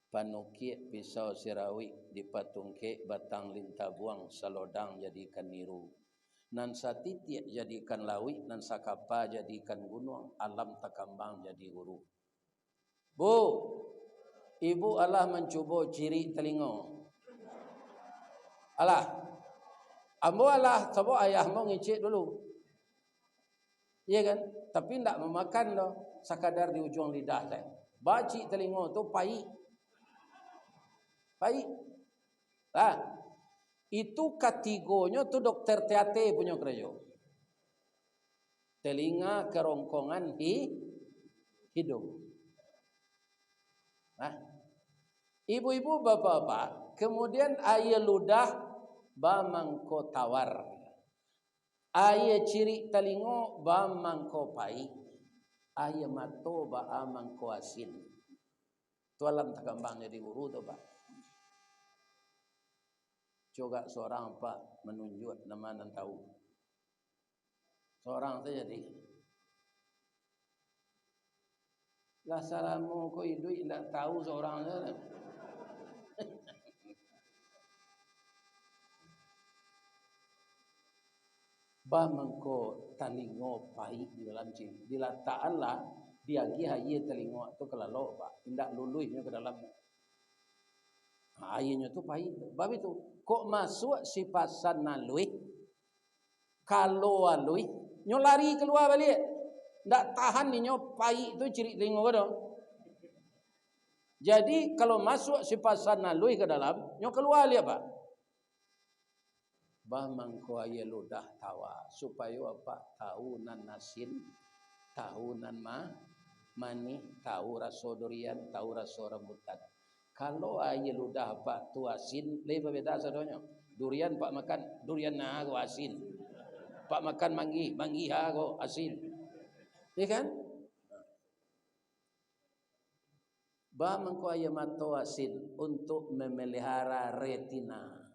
Panukik pisau sirawik dipatungke batang lintah buang salodang jadikan niru. Nan satitik jadikan lawik, nan sakapa jadikan gunung, alam takambang jadi huru. Bu, ibu Allah mencuba ciri telinga. Allah, ambo Allah, sebab ayahmu ngicik dulu. Iya kan? Tapi tidak memakan loh, sekadar di ujung lidah saya. Baci telinga tu pahit. Pahit. Lah, itu kategorinya tu dokter THT punya kerja. Telinga kerongkongan hidung. Nah, ibu-ibu bapak-bapak, kemudian air ludah bamangko tawar. Air ciri telinga bamangko pahit. Air mato bamangko asin. Tu alam takambang jadi guru tu Pak. Coba seorang Pak menunjuk nama dan tahu. Seorang tu jadi. Lah salamu ko idui tak tahu seorang tu. Bamangko talingo pahit di dalam cing. Dilatakanlah dia gihaye telingo tu kelalo Pak. Tindak luluhnya ke dalam. Airnya tu pahit. Sebab itu, kok masuk si pasan nalui, kalau alui, nyo lari keluar balik. Tak tahan ni nyo pahit tu ciri telinga pada. Jadi kalau masuk si pasan nalui ke dalam, nyo keluar dia Pak. Bamangko air ludah tawa supaya apa? Tahu nan nasin, tahu nan manih, tahu rasa durian, tahu rasa rambutan. Kalau air ludah Pak tu asin, lebih beda sadonya. Durian Pak makan, durian nah go asin. Pak makan manggi, manggi ha go asin. Ya kan? Bamangko air mato asin untuk memelihara retina.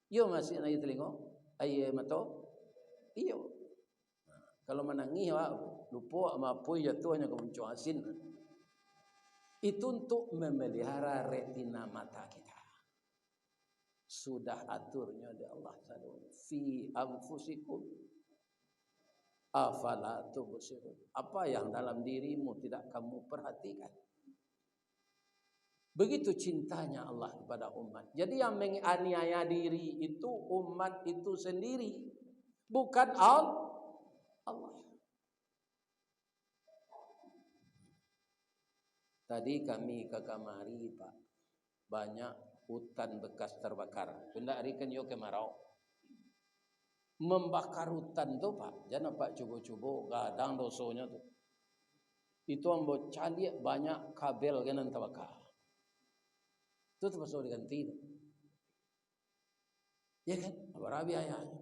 Yo masih air telinga, air mato. Iyo. Kalau menangis lupa mampu jatuhnya ke muncul asin. Itu untuk memelihara retina mata kita. Sudah aturnya di Allah Subhanahu fi anfusikum afala tubsirun. Apa yang dalam dirimu tidak kamu perhatikan? Begitu cintanya Allah kepada umat. Jadi yang menganiaya diri itu umat itu sendiri, bukan Allah. Tadi kami ke kamari Pak, banyak hutan bekas terbakar. Benda hari kan yo kemarau. Membakar hutan tu Pak, jangan Pak cubo-cubo gadang dosonya tu. Itu ambo cari banyak kabel kan terbakar. Itu terpaksa diganti tu. Ya kan? Berabi ayahnya.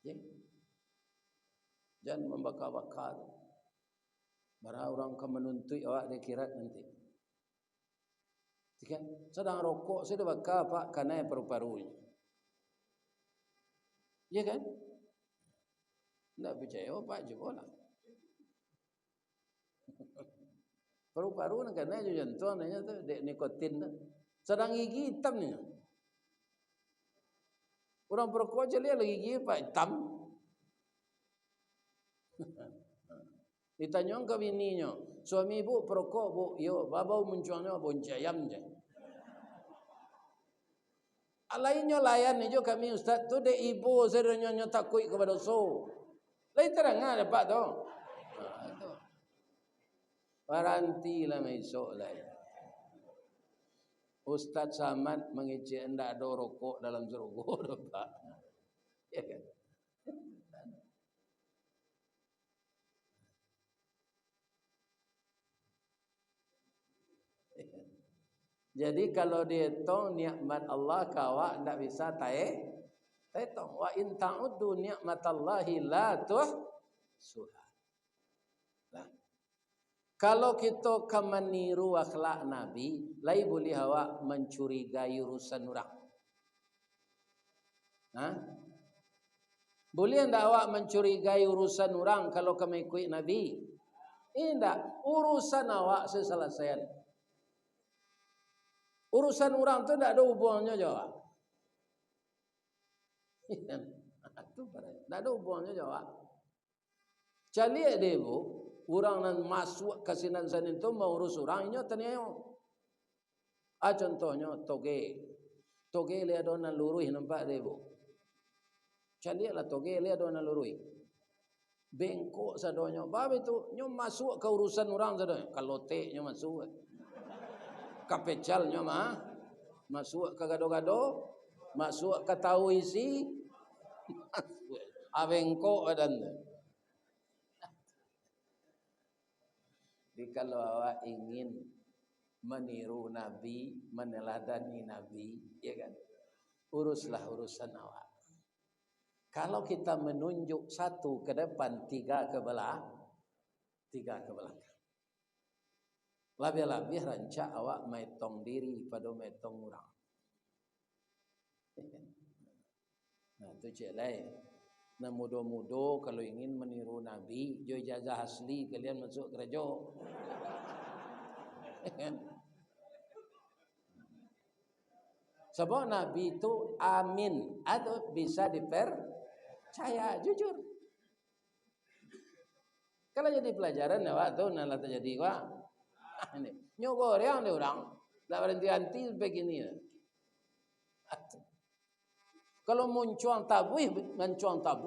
Ya. Jangan membakar-bakar. Bara orang akan menuntut awak di akhirat nanti. Kan? Sedang rokok saya dah bakar Pak karena paru-parunya. Ya kan? Tak percaya Pak juga lah. Paru-paru nak kena je jantung nanya tu dek nikotin tu. Sedang gigi hitam ni. Orang perokok je lihat gigi Pak hitam. Ditanya ke bininya, suami ibu perokok bu, yo babau munculnya boncayam je. Lainnya layan ni jo kami ustaz tu de ibu sebenarnya takut kepada so. Lain terang ada Pak tu. Waranti lah esok lah. Ustaz Samad mengecek hendak ada rokok dalam serogo Pak. Ya kan? Jadi kalau dihitung nikmat Allah kawak ndak bisa taetong. Wa in ta'uddu nikmatallahi la tuhsuha. Nah, kalau kita meniru akhlak Nabi, lai boleh awak mencurigai urusan orang. Hah? Boleh ndak awak mencurigai urusan orang kalau kamu ikut Nabi? Tidak, urusan awak selesai. Urusan orang tu tidak ada hubungannya jawab. Itu tidak ada hubungannya jawab. Cali ada ibu, orang nan masuk ke sinan sana itu mau urus orang ini tanya. Contohnya toge lihat orang lurui nampak ada ibu. Cali lah toge lihat orang lurui. Bengkok sadonya, bab itu nyo masuk ke urusan orang sadonya. Kalau nyo masuk. Kapecalnya mah masuk ke gado-gado, masuk ke tahu isi, abengko dan. Jadi kalau awak ingin meniru Nabi, meneladani Nabi, ya kan? Uruslah urusan awak. Kalau kita menunjuk satu ke depan, tiga ke belakang. Lebih-lebih rancak awak metong diri pada metong orang. Nah itu cik lain. Nah mudah-mudah kalau ingin meniru Nabi, jo ijazah asli kalian masuk gereja. Sebab Nabi itu amin atau bisa dipercaya, jujur. Kalau jadi pelajaran awak tu nak terjadi wak. Ini nyogor yang dia orang tak berhenti begini. Kalau mencuang tabu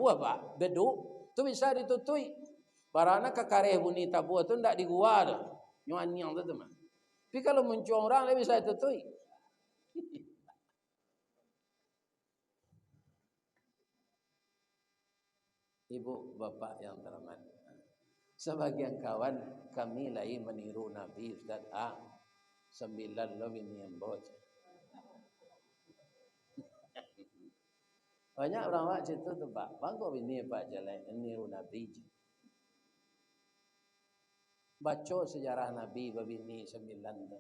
apa? Beduk tu bisa ditutui. Barana kekareh bunyi tabu tu ndak di gua tu. Nyuan tu mah. Tapi kalau mencuang orang dia bisa ditutui. Ibu bapak yang terhormat. Sebagian kawan kami lagi meniru Nabi Ustaz A. 9 lebih niambot. Banyak orang wak situ tu Pak. Bangko bini Pak jalan meniru Nabi. Baca sejarah Nabi babini 9 tu.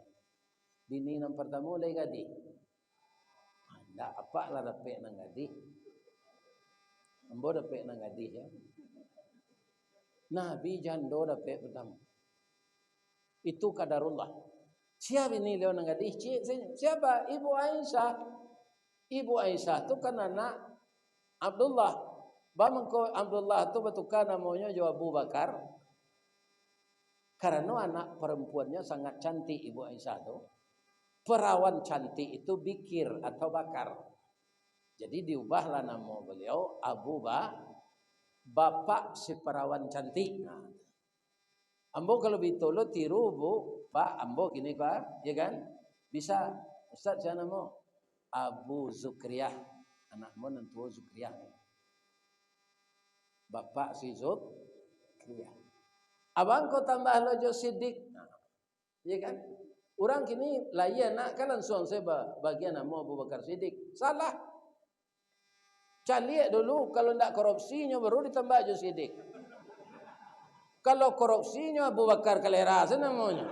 Bini yang pertama lagi gadi. Ndak apa lah dapat nang gadi. Ambo dapat nang gadi ya. Nabi jando dapat pertama. Itu kadarullah. Siapa ini leo nang gadis? Siapa? Ibu Aisyah. Ibu Aisyah tu kan anak Abdullah. Bamangko Abdullah tu betukan namanya jo Abu Bakar. Karena anak perempuannya sangat cantik Ibu Aisyah tu. Perawan cantik itu Bikir atau Bakar. Jadi diubahlah nama beliau Abu Bakar. Bapak si perawan cantik. Nah. Ambo kalau bitolo tiru bu, Pak Ambo gini Pak, ya kan? Bisa. Ustaz siapa nama? Abu Zukriyah. Anakmu nentu Zukriyah. Bapak si Zukriyah. Abang kau tambah lojo Siddiq. Nah, ya kan? Orang kini layan nak kan langsung saya bagian nama Abu Bakar Siddiq. Salah. Caliak dulu kalau tidak korupsinya baru ditambah je Siddiq. Kalau korupsinya Abu Bakar Kalera namanya.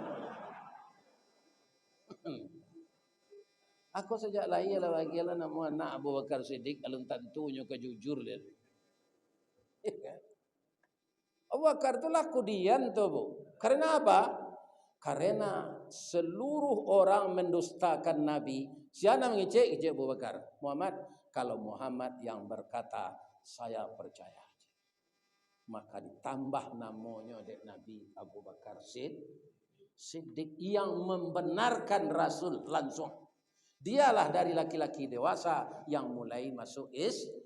Aku sejak lahir lah bagilah nama anak Abu Bakar Siddiq alun tentunya kejujur dia. Abu Bakar tu laku dian tu bu. Karena apa? Karena seluruh orang mendustakan Nabi. Siapa mengecek Abu Bakar? Muhammad. Kalau Muhammad yang berkata saya percaya, maka ditambah namanya dari Nabi Abu Bakar Siddiq yang membenarkan Rasul langsung. Dialah dari laki-laki dewasa yang mulai masuk Islam.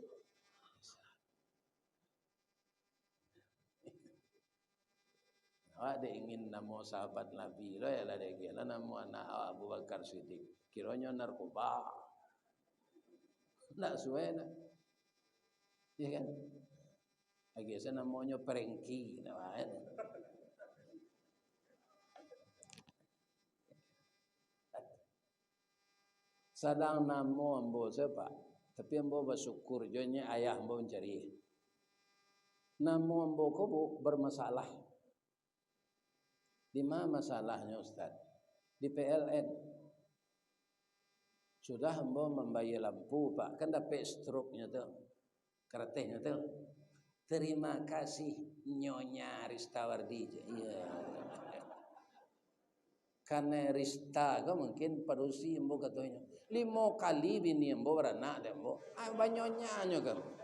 Awak dia ingin nama sahabat Nabi lah ya lah dia kira nama anak Abu Bakar Siddiq. Kiranya narkoba. Tak sesuai nak. Ya kan? Lagi saya namanya Perengki namanya. Sadang nama ambo siapa? Tapi ambo bersyukur jonya ayah ambo mencari. Nama ambo ko bermasalah. Di mana masalahnya Ustaz? Di PLN. Sudah ambo membayar lampu Pak, kan dapat stroke-nya tu. Karatehnya tu. Terima kasih Nyonya Ristawardi. Iya. Karena Rista kan mungkin parusi ambo katanya. 5 kali bini ambo beranak dia ambo. Banyaknya kan.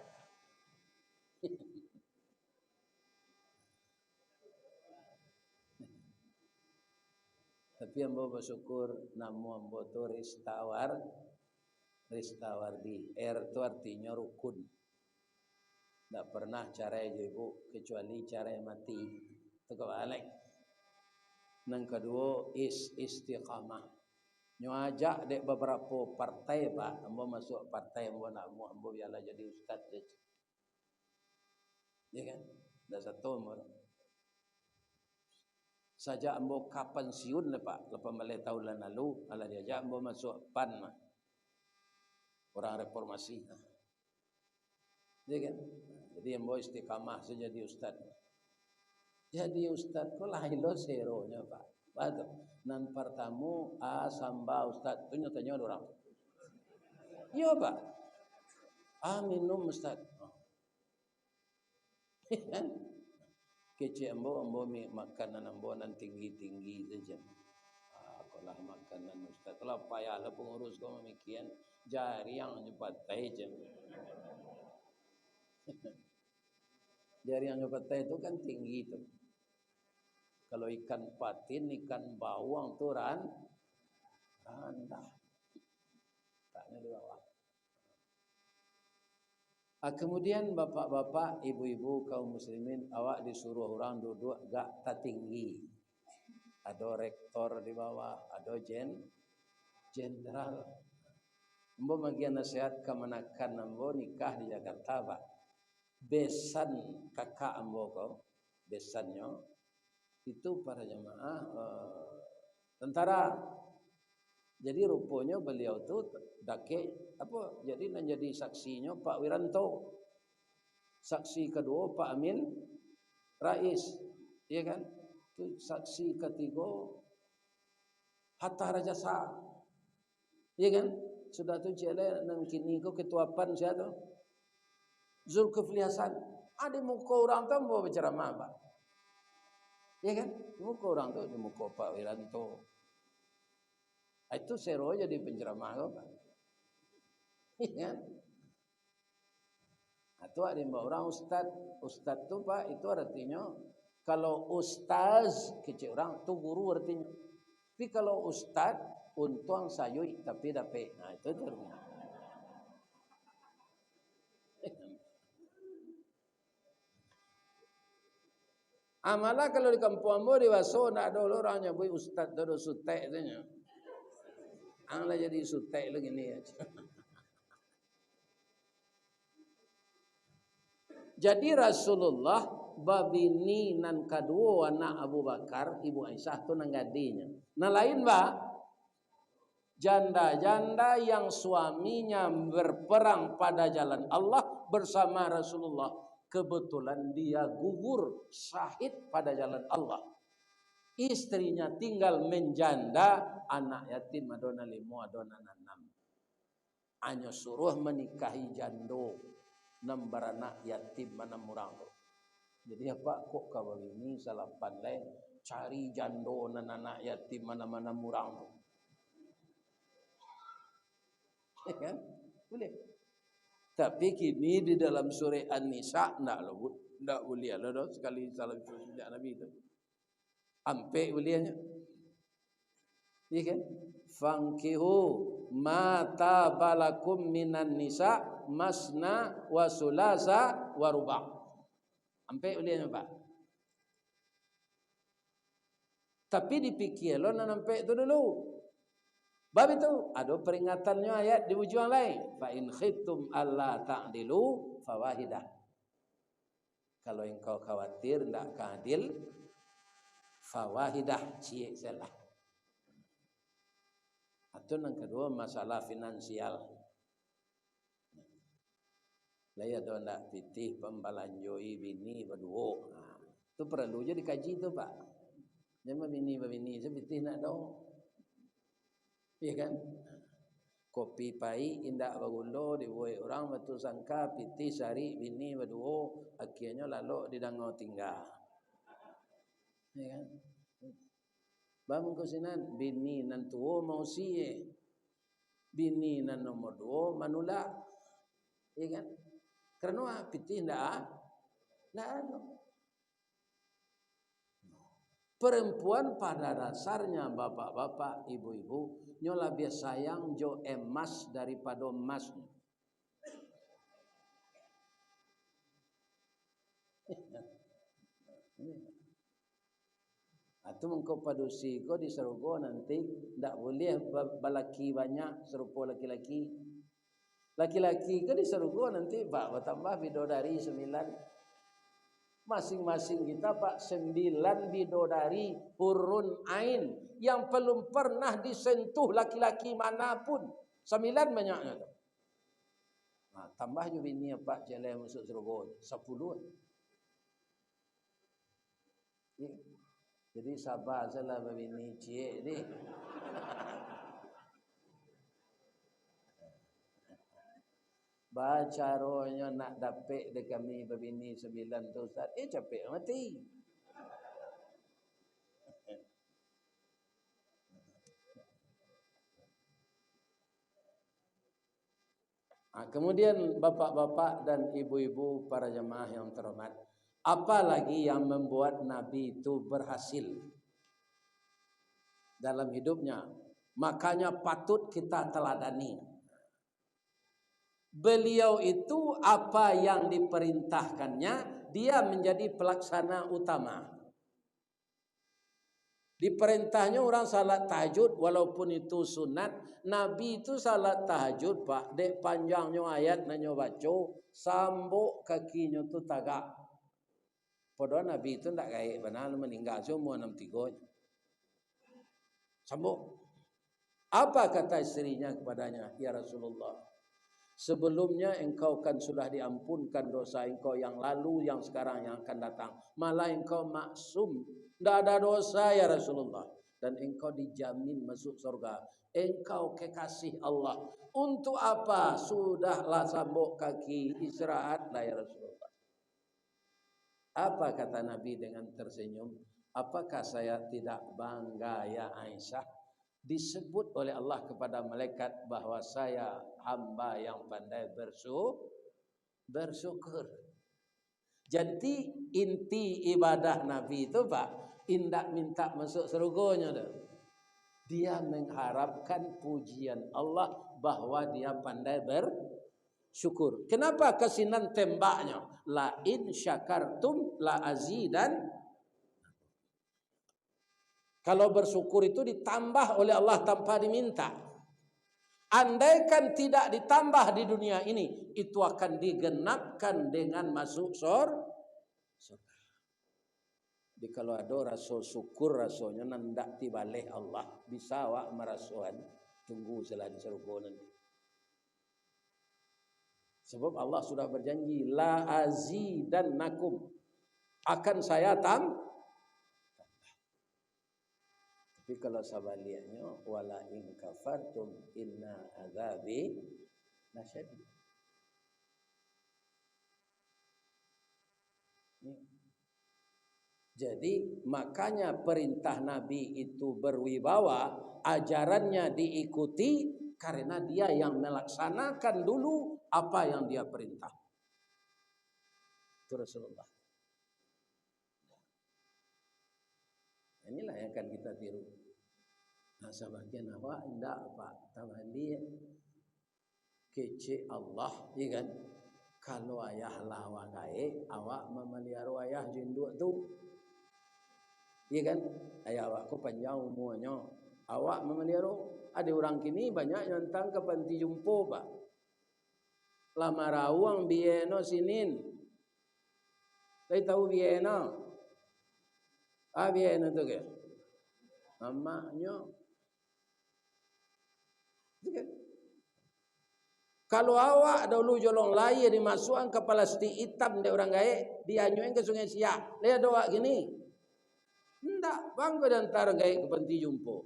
Tapi ambo bersyukur nama ambo tu Ristawardi. Itu artinya rukun. Tak pernah carai je ibu kecuali carai mati. Itu kebalik. Yang kedua istiqamah. Nyajak dek beberapa partai Pak. Ambo masuk partai ambo nak ambo biarlah jadi ustaz je. Ya kan? Dah satu ambo. Sajak ambo kapan siun le Pak, lepas balik tahun lalu, ala diajak ambo masuk PAN mah. Orang reformasi. Ya kan? Jadi ambo istiqamah jadi ustaz. Jadi ustaz ko lahilo seronya Pak. Betul. Nan pertamu samba ustaz tu nyatanya orang. Iya Pak. Minum ustaz. Kecik ambo makanan ambo nan tinggi-tinggi saja. Kalau makanan ustaz, kalau payahlah pengurus kau memikian jari yang cepat aja. Jari yang cepat itu kan tinggi itu. Kalau ikan patin, ikan bawang tu rendah. Taknya di bawah. Kemudian bapak-bapak, ibu-ibu kaum muslimin, awak disuruh orang duduk gak tertinggi. Ada rektor di bawah, ada jenderal. Ambo bagian nasihat kemenakan ambo nikah di Jakarta Pak. Besan kakak ambo kau, besannya itu para jemaah tentara. Jadi rupanya beliau tu dake apa? Jadi menjadi saksinya Pak Wiranto. Saksi kedua Pak Amin Rais, ya kan? Itu saksi ketiga Hatta Rajasa. Ya kan? Sudah tu jele nang kini ko ketua PAN siapa tu? Zulkifli Hasan. Ada muka orang tu mau berceramah Pak. Ya kan? Muka orang tu di muka Pak Wiranto. Itu sero jadi penceramah kau Pak. Ya. Itu ada orang ustaz tu Pak, itu artinya kalau ustaz kecil orang tu guru artinya. Tapi kalau ustaz untung sayui tapi dapat. Nah itu artinya. Amalah kalau di kampung ambo di Waso nak ada orang nyebut ustaz tu ada sutek tu nya. Anglah jadi sutek lagi ni aja. Jadi Rasulullah babini nan kedua anak Abu Bakar, Ibu Aisyah tu nang gadinya. Nah lain janda-janda yang suaminya berperang pada jalan Allah bersama Rasulullah. Kebetulan dia gugur syahid pada jalan Allah. Istrinya tinggal menjanda, anak yatim adona 5, adona 6. Hanya suruh menikahi jando, 6 beranak yatim mana murang. Jadi apa kok kau ini salah pandai cari jando dan anak yatim mana-mana murang. Ya kan? Boleh. Tapi kini di dalam surah An-Nisa enggak boleh lah sekali salah sejak Nabi itu. Ampe bolehnya. Ya kan? Fankihu mata balakum minan nisa masna wa sulasa wa ruba'. Ampe bolehnya Pak. Tapi dipikir lo nampak itu dulu. Bab itu ada peringatannya ayat di ujung lain. Fa in khiftum alla ta'dilu fawahidah. Kalau engkau khawatir tidak keadil, fawahidah, cie salah. Atau yang kedua masalah finansial. Laya do ndak pitih pembalanjoi bini berdua. Itu perlu je dikaji tu Pak. Jangan bini sepitih nak dong. Iya kan? Kopi pai indak bagulo dibuai orang batu sangka pitih sari bini berdua akhirnya lalu didangau tinggal. Iya kan? Bang kusinan bini nan tuo mau siye. Bini nan nomor 2 manula. Iya kan? Karena pitih ndak ada. Perempuan pada dasarnya bapak-bapak, ibu-ibu nyola biasa sayang jo emas daripada emasnya. Atau mengkau padusi kau di serugo nanti ndak boleh balaki banyak serupa laki-laki. Laki-laki ke di serugo nanti pak bertambah bidodari 9. Masing-masing kita pak 9 bidodari hurun ain yang belum pernah disentuh laki-laki manapun. 9 banyaknya tu. Nah, tambah juga bini pak jalan masuk serugo 10. Ya. Jadi sabar salah bini cik ni. Baca rohnya nak dapat de kami berbini 9 tu Ustaz. Capek mati. Kemudian bapak-bapak dan ibu-ibu para jemaah yang terhormat, apa lagi yang membuat Nabi itu berhasil dalam hidupnya? Makanya patut kita teladani. Beliau itu apa yang diperintahkannya, dia menjadi pelaksana utama. Diperintahnya orang salat tahajud walaupun itu sunat. Nabi itu salat tahajud pak, dek panjangnya ayat nanyo baca, sambuk kakinya tu tagak. Padahal Nabi itu tak kaya benar meninggal semua 63. Sambuk. Apa kata istrinya kepadanya? Ya Rasulullah, sebelumnya engkau kan sudah diampunkan dosa engkau yang lalu, yang sekarang, yang akan datang. Malah engkau maksum, tidak ada dosa ya Rasulullah. Dan engkau dijamin masuk surga. Engkau kekasih Allah. Untuk apa? Sudahlah sambuk kaki, istirahatlah ya Rasulullah. Apa kata Nabi dengan tersenyum? Apakah saya tidak bangga ya Aisyah? Disebut oleh Allah kepada malaikat bahwa saya hamba yang pandai bersyukur. Jadi inti ibadah Nabi itu pak, indak minta masuk surganya dah. Dia mengharapkan pujian Allah bahwa dia pandai bersyukur. Kenapa kesinan tembaknya? La in syakartum la azidan. Kalau bersyukur itu ditambah oleh Allah tanpa diminta. Andaikan tidak ditambah di dunia ini, itu akan digenapkan dengan masuk surga. Jadi kalau ada rasa syukur rasanya nandak tibaleh Allah, bisa awak merasuhan tunggu setelah di surga nanti. Sebab Allah sudah berjanji la azidannakum, akan saya tambah. Tapi kalau sebaliknya wala in kafartum inna azabi lasyadid. Jadi makanya perintah Nabi itu berwibawa, ajarannya diikuti karena dia yang melaksanakan dulu apa yang dia perintah. Itu Rasulullah. Inilah yang akan kita tiru. Nah, sebagian awak enggak Pak Tawali kece Allah, ya kan? Kalau ayah lawa gae, awak memelihara ayah jinduk tu. Iya kan? Ayah awak ko panjang umurnya. Awak memelihara. Ada orang kini banyak nyantang ke panti jumpo pak. Lama rawang bieno sinin. Saya tahu bieno. Bieno tu ke? Mamaknya. Kan? Kalau awak dulu jolong layar dimasukkan ke plastik hitam de orang gaek, dianyuin ke Sungai Siak. Lihat doa gini. Hendak bangga dan tar gaek ke panti jumpo.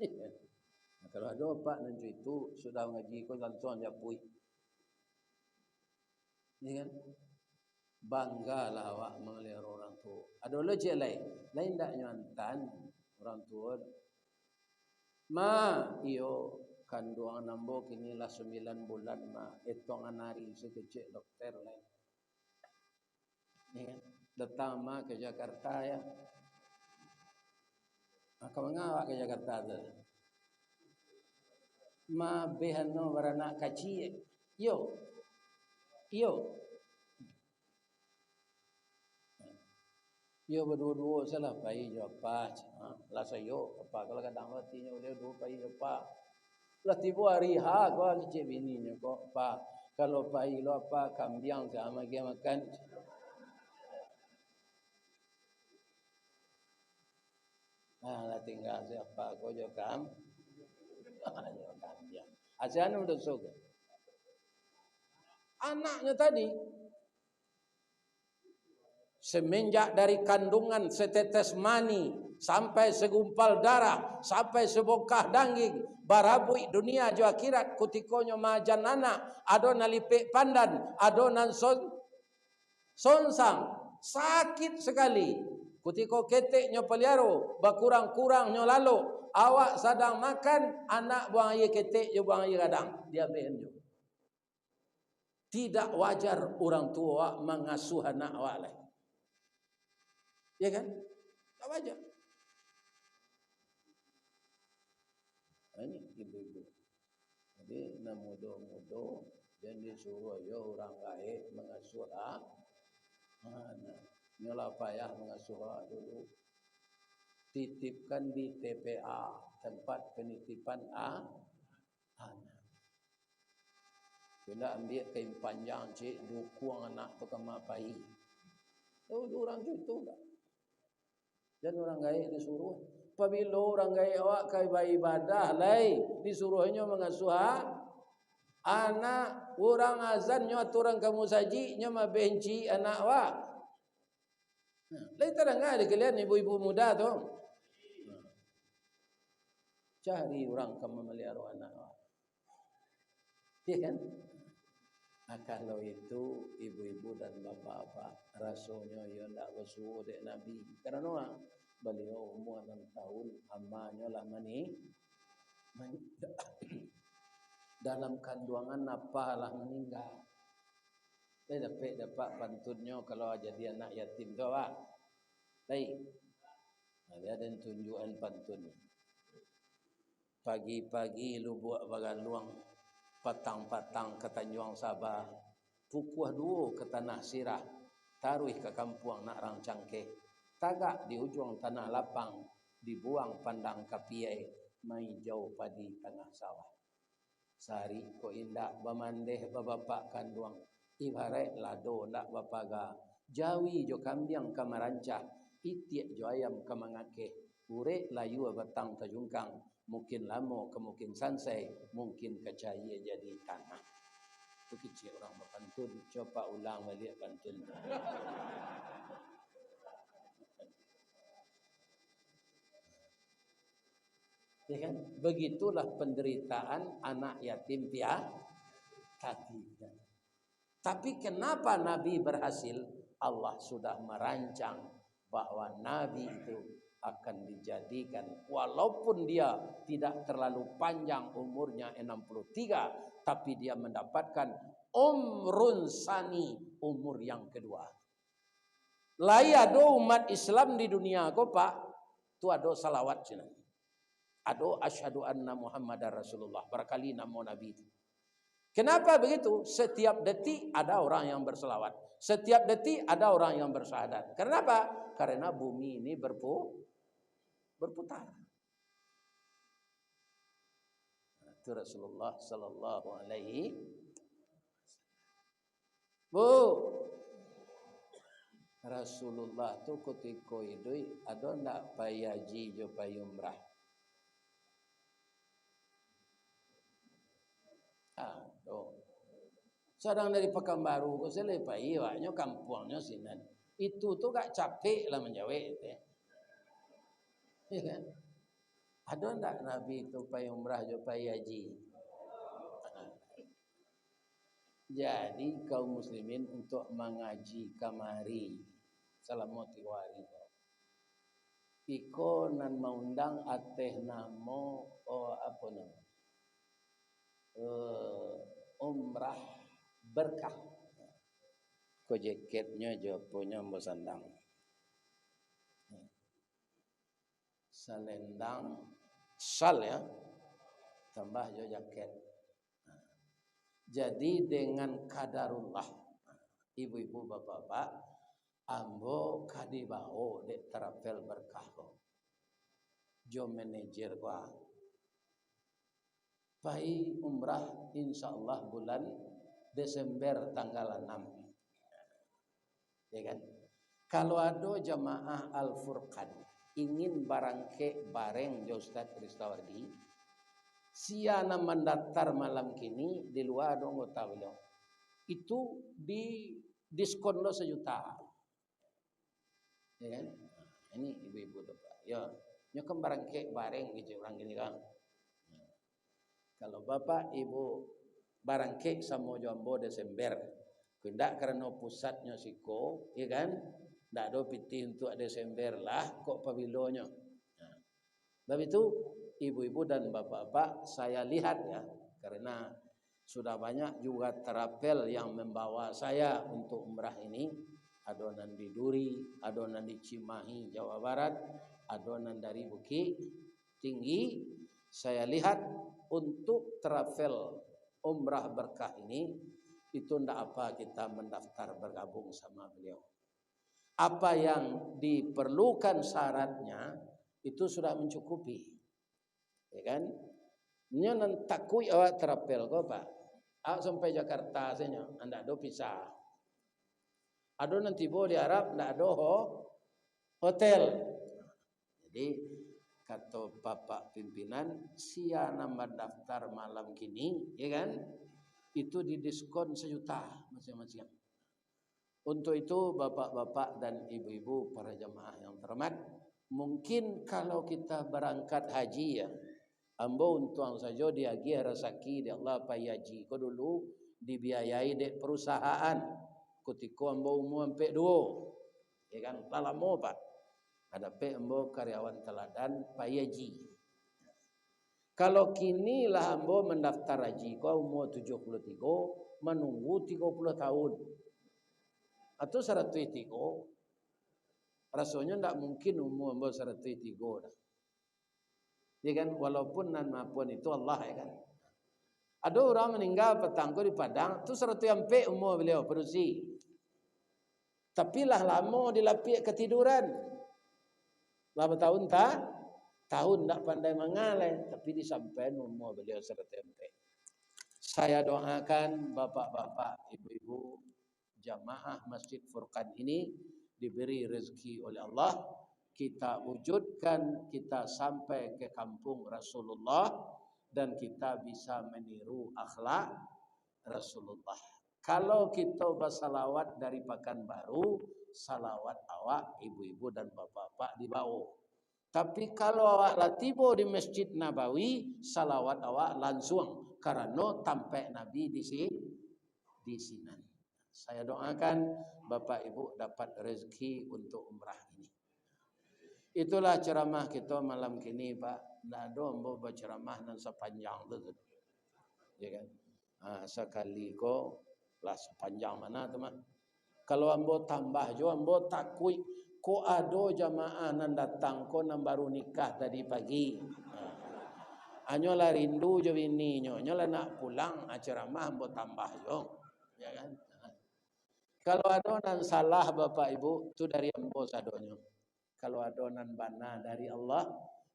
Nah, kalau ada pak nanti itu sudah ngaji kau langsung japui. Ya kan? Banggalah awak melihara orang tua. Ada lagi lain tak nyuantan orang tua. Iyo kandungan nambo kini lah 9 bulan etong anari sekecil dokter lain. Ya kan? Datang ke Jakarta ya. Kamu ngawak ke Jakarta tu? Behano beranak kecil. Yo. Yo berdua-dua salah pai jo apa. Lah sayo apa kalau kadang matinya udah dua pai jo apa. Lah tiba hari kau kecil bininya kok apa. Kalau pai lo apa kambiang sama dia makan. Lah tinggal siapa kau jo kam. Jo kambiang. Asyana udah soga. Anaknya tadi semenjak dari kandungan setetes mani sampai segumpal darah sampai sebongkah daging barabui dunia jo akhirat kutikonyo majan anak ado nalipik pandan ado nan sonsang sakit sekali kutiko keteknya peliaro bakurang-kurang nyo lalu awak sedang makan anak buang air ketek jo buang air kadang dia behenjo. Tidak wajar orang tua mengasuh anak awak lain. Ya kan? Tak wajar. Ini ibu-ibu. Jadi nak muda-muda dan disuruh yo orang gaib mengasuh anak. Nyolah payah mengasuh dulu. Titipkan di TPA, tempat penitipan anak. Bila ambil kain panjang cik dukung anak tu ke mak bayi. Tahu orang tu itu tak? Dan orang gaib disuruh. Apabila orang gaib awak kai beribadah lai disuruhnya mengasuh anak orang azannya aturan kamu saji nya benci anak awak. Lai terang ada kalian ibu-ibu muda tu. Cari orang kamu melihara anak awak. Ya kan? Kalau itu ibu-ibu dan bapak-bapak rasanya ia tidak bersuruh dek Nabi. Kerana beliau umur 6 tahun amanya lah mani dalam kandungan apalah meninggal. Saya dapat pantunnya kalau jadi anak yatim tu pak. Baik. Ada tunjukan pantun. Pagi-pagi lu buat bagaluang patang-patang ke Tanjung Sabah, pukuh dua ke Tanah Sirah, taruh ke kampung nak rang cangkeh, tagak di ujung tanah lapang, dibuang pandang kapiai, mai jauh padi tengah sawah. Sari ko indak bamandeh babapak kanduang, ibarat lado ndak bapaga, jawi jo kambiang kamarancah, itiak jo ayam kamangakeh, urek layu batang tajungkang, mungkin lama kemungkin sansai, mungkin kecaya jadi tanah. Itu kecil orang berpantun. Coba ulang balik pantun. Ya kan? Begitulah penderitaan anak yatim piatu. Tapi kenapa Nabi berhasil? Allah sudah merancang bahwa Nabi itu akan dijadikan walaupun dia tidak terlalu panjang umurnya 63 tapi dia mendapatkan umrun sani umur yang kedua. Lai ado umat Islam di dunia ko pak tu ado salawat cina. Ado asyhadu anna Muhammadar Rasulullah berkali nama Nabi itu. Kenapa begitu? Setiap detik ada orang yang berselawat. Setiap detik ada orang yang bersyahadat. Kenapa? karena bumi ini berputar. Itu Rasulullah sallallahu alaihi. Bu, Rasulullah tu ketika hidup ada ndak payaji jo payumrah. Aduh. Sedang dari Pekanbaru ke Selepai, waknya kampungnya sinan. Itu tuh gak capek lah menjawab. Ya kan? Ada ndak Nabi itu payumrah jo payaji? Jadi kaum muslimin untuk mengaji kamari selama 3 hari. Iko nan maundang ateh namo apa nama? Umrah berkah. Ko jaketnya jo punya mbok sandang. Selendang sal ya. Tambah jo jaket. Jadi dengan kadarullah, ibu-ibu bapak-bapak, ambo kadibao dek terapel berkah ko. Jo manajer ko. Pai umrah insyaallah bulan Desember tanggal 6. Ya kan? Kalau ada jamaah Al-Furqan ingin barangke bareng jo Ustaz Kristawardi, siana mendaftar malam kini di luar dong tahu lo. Itu di diskon lo 1 juta. Ya kan? Ini ibu-ibu bapak. Ya, nyokem barangke bareng gitu orang gini kan. Kalau bapak ibu barangke sama jombo Desember. Tidak karena pusatnya siko, ya kan? Tidak ada piti untuk Desember lah kok pabilonya. Nah, sebab itu ibu-ibu dan bapak-bapak saya lihat ya, karena sudah banyak juga terapel yang membawa saya untuk umrah ini. Adonan di Duri, adonan di Cimahi, Jawa Barat, adonan dari Bukit Tinggi. Saya lihat untuk travel umrah berkah ini, itu ndak apa kita mendaftar bergabung sama beliau. Apa yang diperlukan syaratnya itu sudah mencukupi. Ya kan? Nya nan takui awak terapel ko Pak. Awak sampai Jakarta saja, anda do pisah. Ado nanti bo di Arab ndak ada hotel. Jadi kata Bapak pimpinan, siana mendaftar malam kini, ya kan? Itu didiskon 1 juta masing-masing. Untuk itu bapak-bapak dan ibu-ibu para jamaah yang terhormat, mungkin kalau kita berangkat haji ya, ambo untuang saja diagi rasaki di Allah payaji ko dulu dibiayai dek perusahaan kutiko ambo umum sampai 2 ya kan lama Pak ada pe ambo karyawan teladan payaji. Kalau kini lah ambo mendaftar haji ko umur 73 menunggu 30 tahun atau 103 rasanya ndak mungkin umur ambo 103 dah. Ya kan, walaupun nan maupun itu Allah ya kan. Ada orang meninggal petangko di Padang, tu 100 sampai umur beliau perusi. Tapi lah lama dilapik ketiduran. Berapa tahun tak? Tahun tak pandai mengalai, tapi disampaikan umur beliau 100 sampai. Saya doakan bapak-bapak, ibu-ibu, jamaah Masjid Furqan ini diberi rezeki oleh Allah. Kita wujudkan, kita sampai ke kampung Rasulullah dan kita bisa meniru akhlak Rasulullah. Kalau kita bersalawat dari Pekanbaru, salawat awak ibu-ibu dan bapak-bapak di bawah. Tapi kalau awak latibo di Masjid Nabawi, salawat awak langsung karena tampak Nabi di sini. Saya doakan bapak ibu dapat rezeki untuk umrah ini. Itulah ceramah kita malam kini Pak. Ndak ada ambo berceramah nan sepanjang tu. Ya kan? Sekali ko lah sepanjang mana tu mah. Kalau ambo tambah jo ambo takui ko ado jamaah nan datang ko nan baru nikah tadi pagi. Anyo la rindu jo bini nyo, nyo la nak pulang ceramah ambo tambah jo. Ya kan? Kalau adonan salah Bapak Ibu, itu dari ambo sadonya. Kalau adonan bana dari Allah,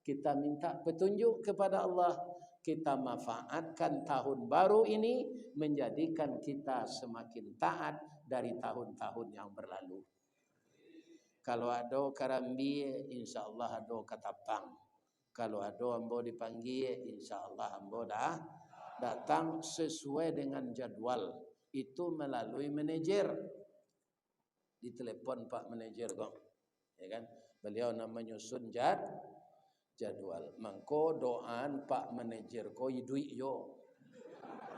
kita minta petunjuk kepada Allah. Kita manfaatkan tahun baru ini menjadikan kita semakin taat dari tahun-tahun yang berlalu. Kalau ada karambi, insya Allah ada katapang. Kalau ada ambo dipanggil, insya Allah ambo dah datang sesuai dengan jadwal. Itu melalui manajer. Ditelepon Pak Manajer kok, ya kan? Beliau nak menyusun jadwal. Mangko doan Pak Manajer ko duit yo,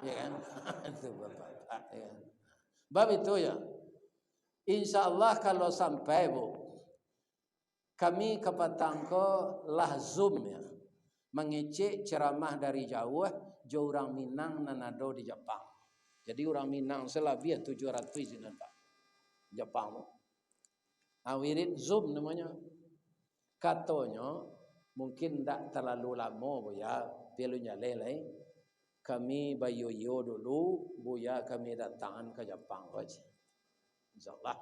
ya kan? Itu Bapak, ya. Bab itu ya. Insya Allah kalau sampai Bu, kami kepatang ko lah Zoom ya, mengecek ceramah dari jauh, orang Minang nanado di Jepang. Jadi orang Minang selebih 700 ini Pak. Jepang. Awirin Zoom namanya. Katanya mungkin tak terlalu lama Buya pilunya lelai. Kami bayoyo dulu Buya kami datang ke Jepang aja. Insyaallah.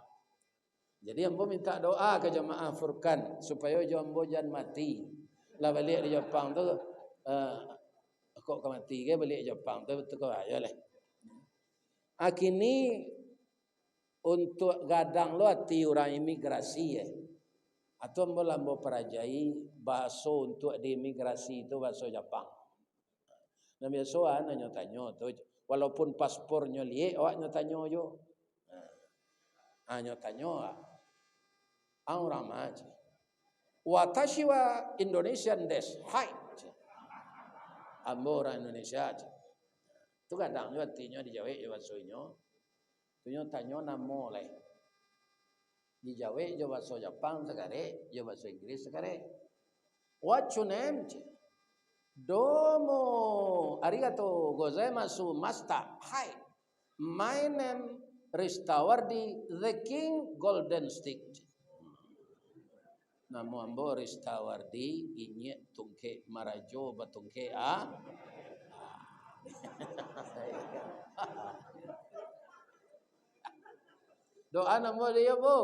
Jadi ambo minta doa ke jemaah Furqan supaya jambo jangan mati. Lah balik di Jepang tu kok ke mati ke balik Jepang tu betul ke aja lah. Akini untuk gadang lo hati orang imigrasi ya. Atau ambo perajai bahasa untuk di imigrasi itu bahasa Jepang. Nah biasa nanya tanya tu walaupun paspornya liek awaknya tanya jo. Nanya tanya orang aja. Watashi wa Indonesian desu. Hai. Ambo orang Indonesia aja. Tu kadang jo artinya di Jawa ya bahasanya. Tunyo tanyo namo leh. Di Jawa jo bahasa Jepang sekare, jo bahasa Inggris sekare. What's your name? Domo arigatou gozaimasu master. Hi. My name Ristawardi the King Golden Stick. Namo ambo Ristawardi inye tungke marajo batungke a. Doa namo dia Bu.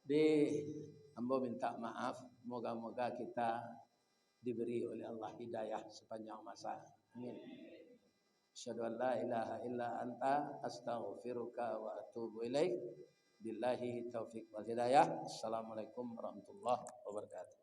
Di ambo minta maaf, moga-moga kita diberi oleh Allah hidayah sepanjang masa. Amin. Asyhadu an la ilaha illa anta astaghfiruka wa atubu ilaik. Billahi taufiq wal hidayah. Assalamualaikum warahmatullahi wabarakatuh.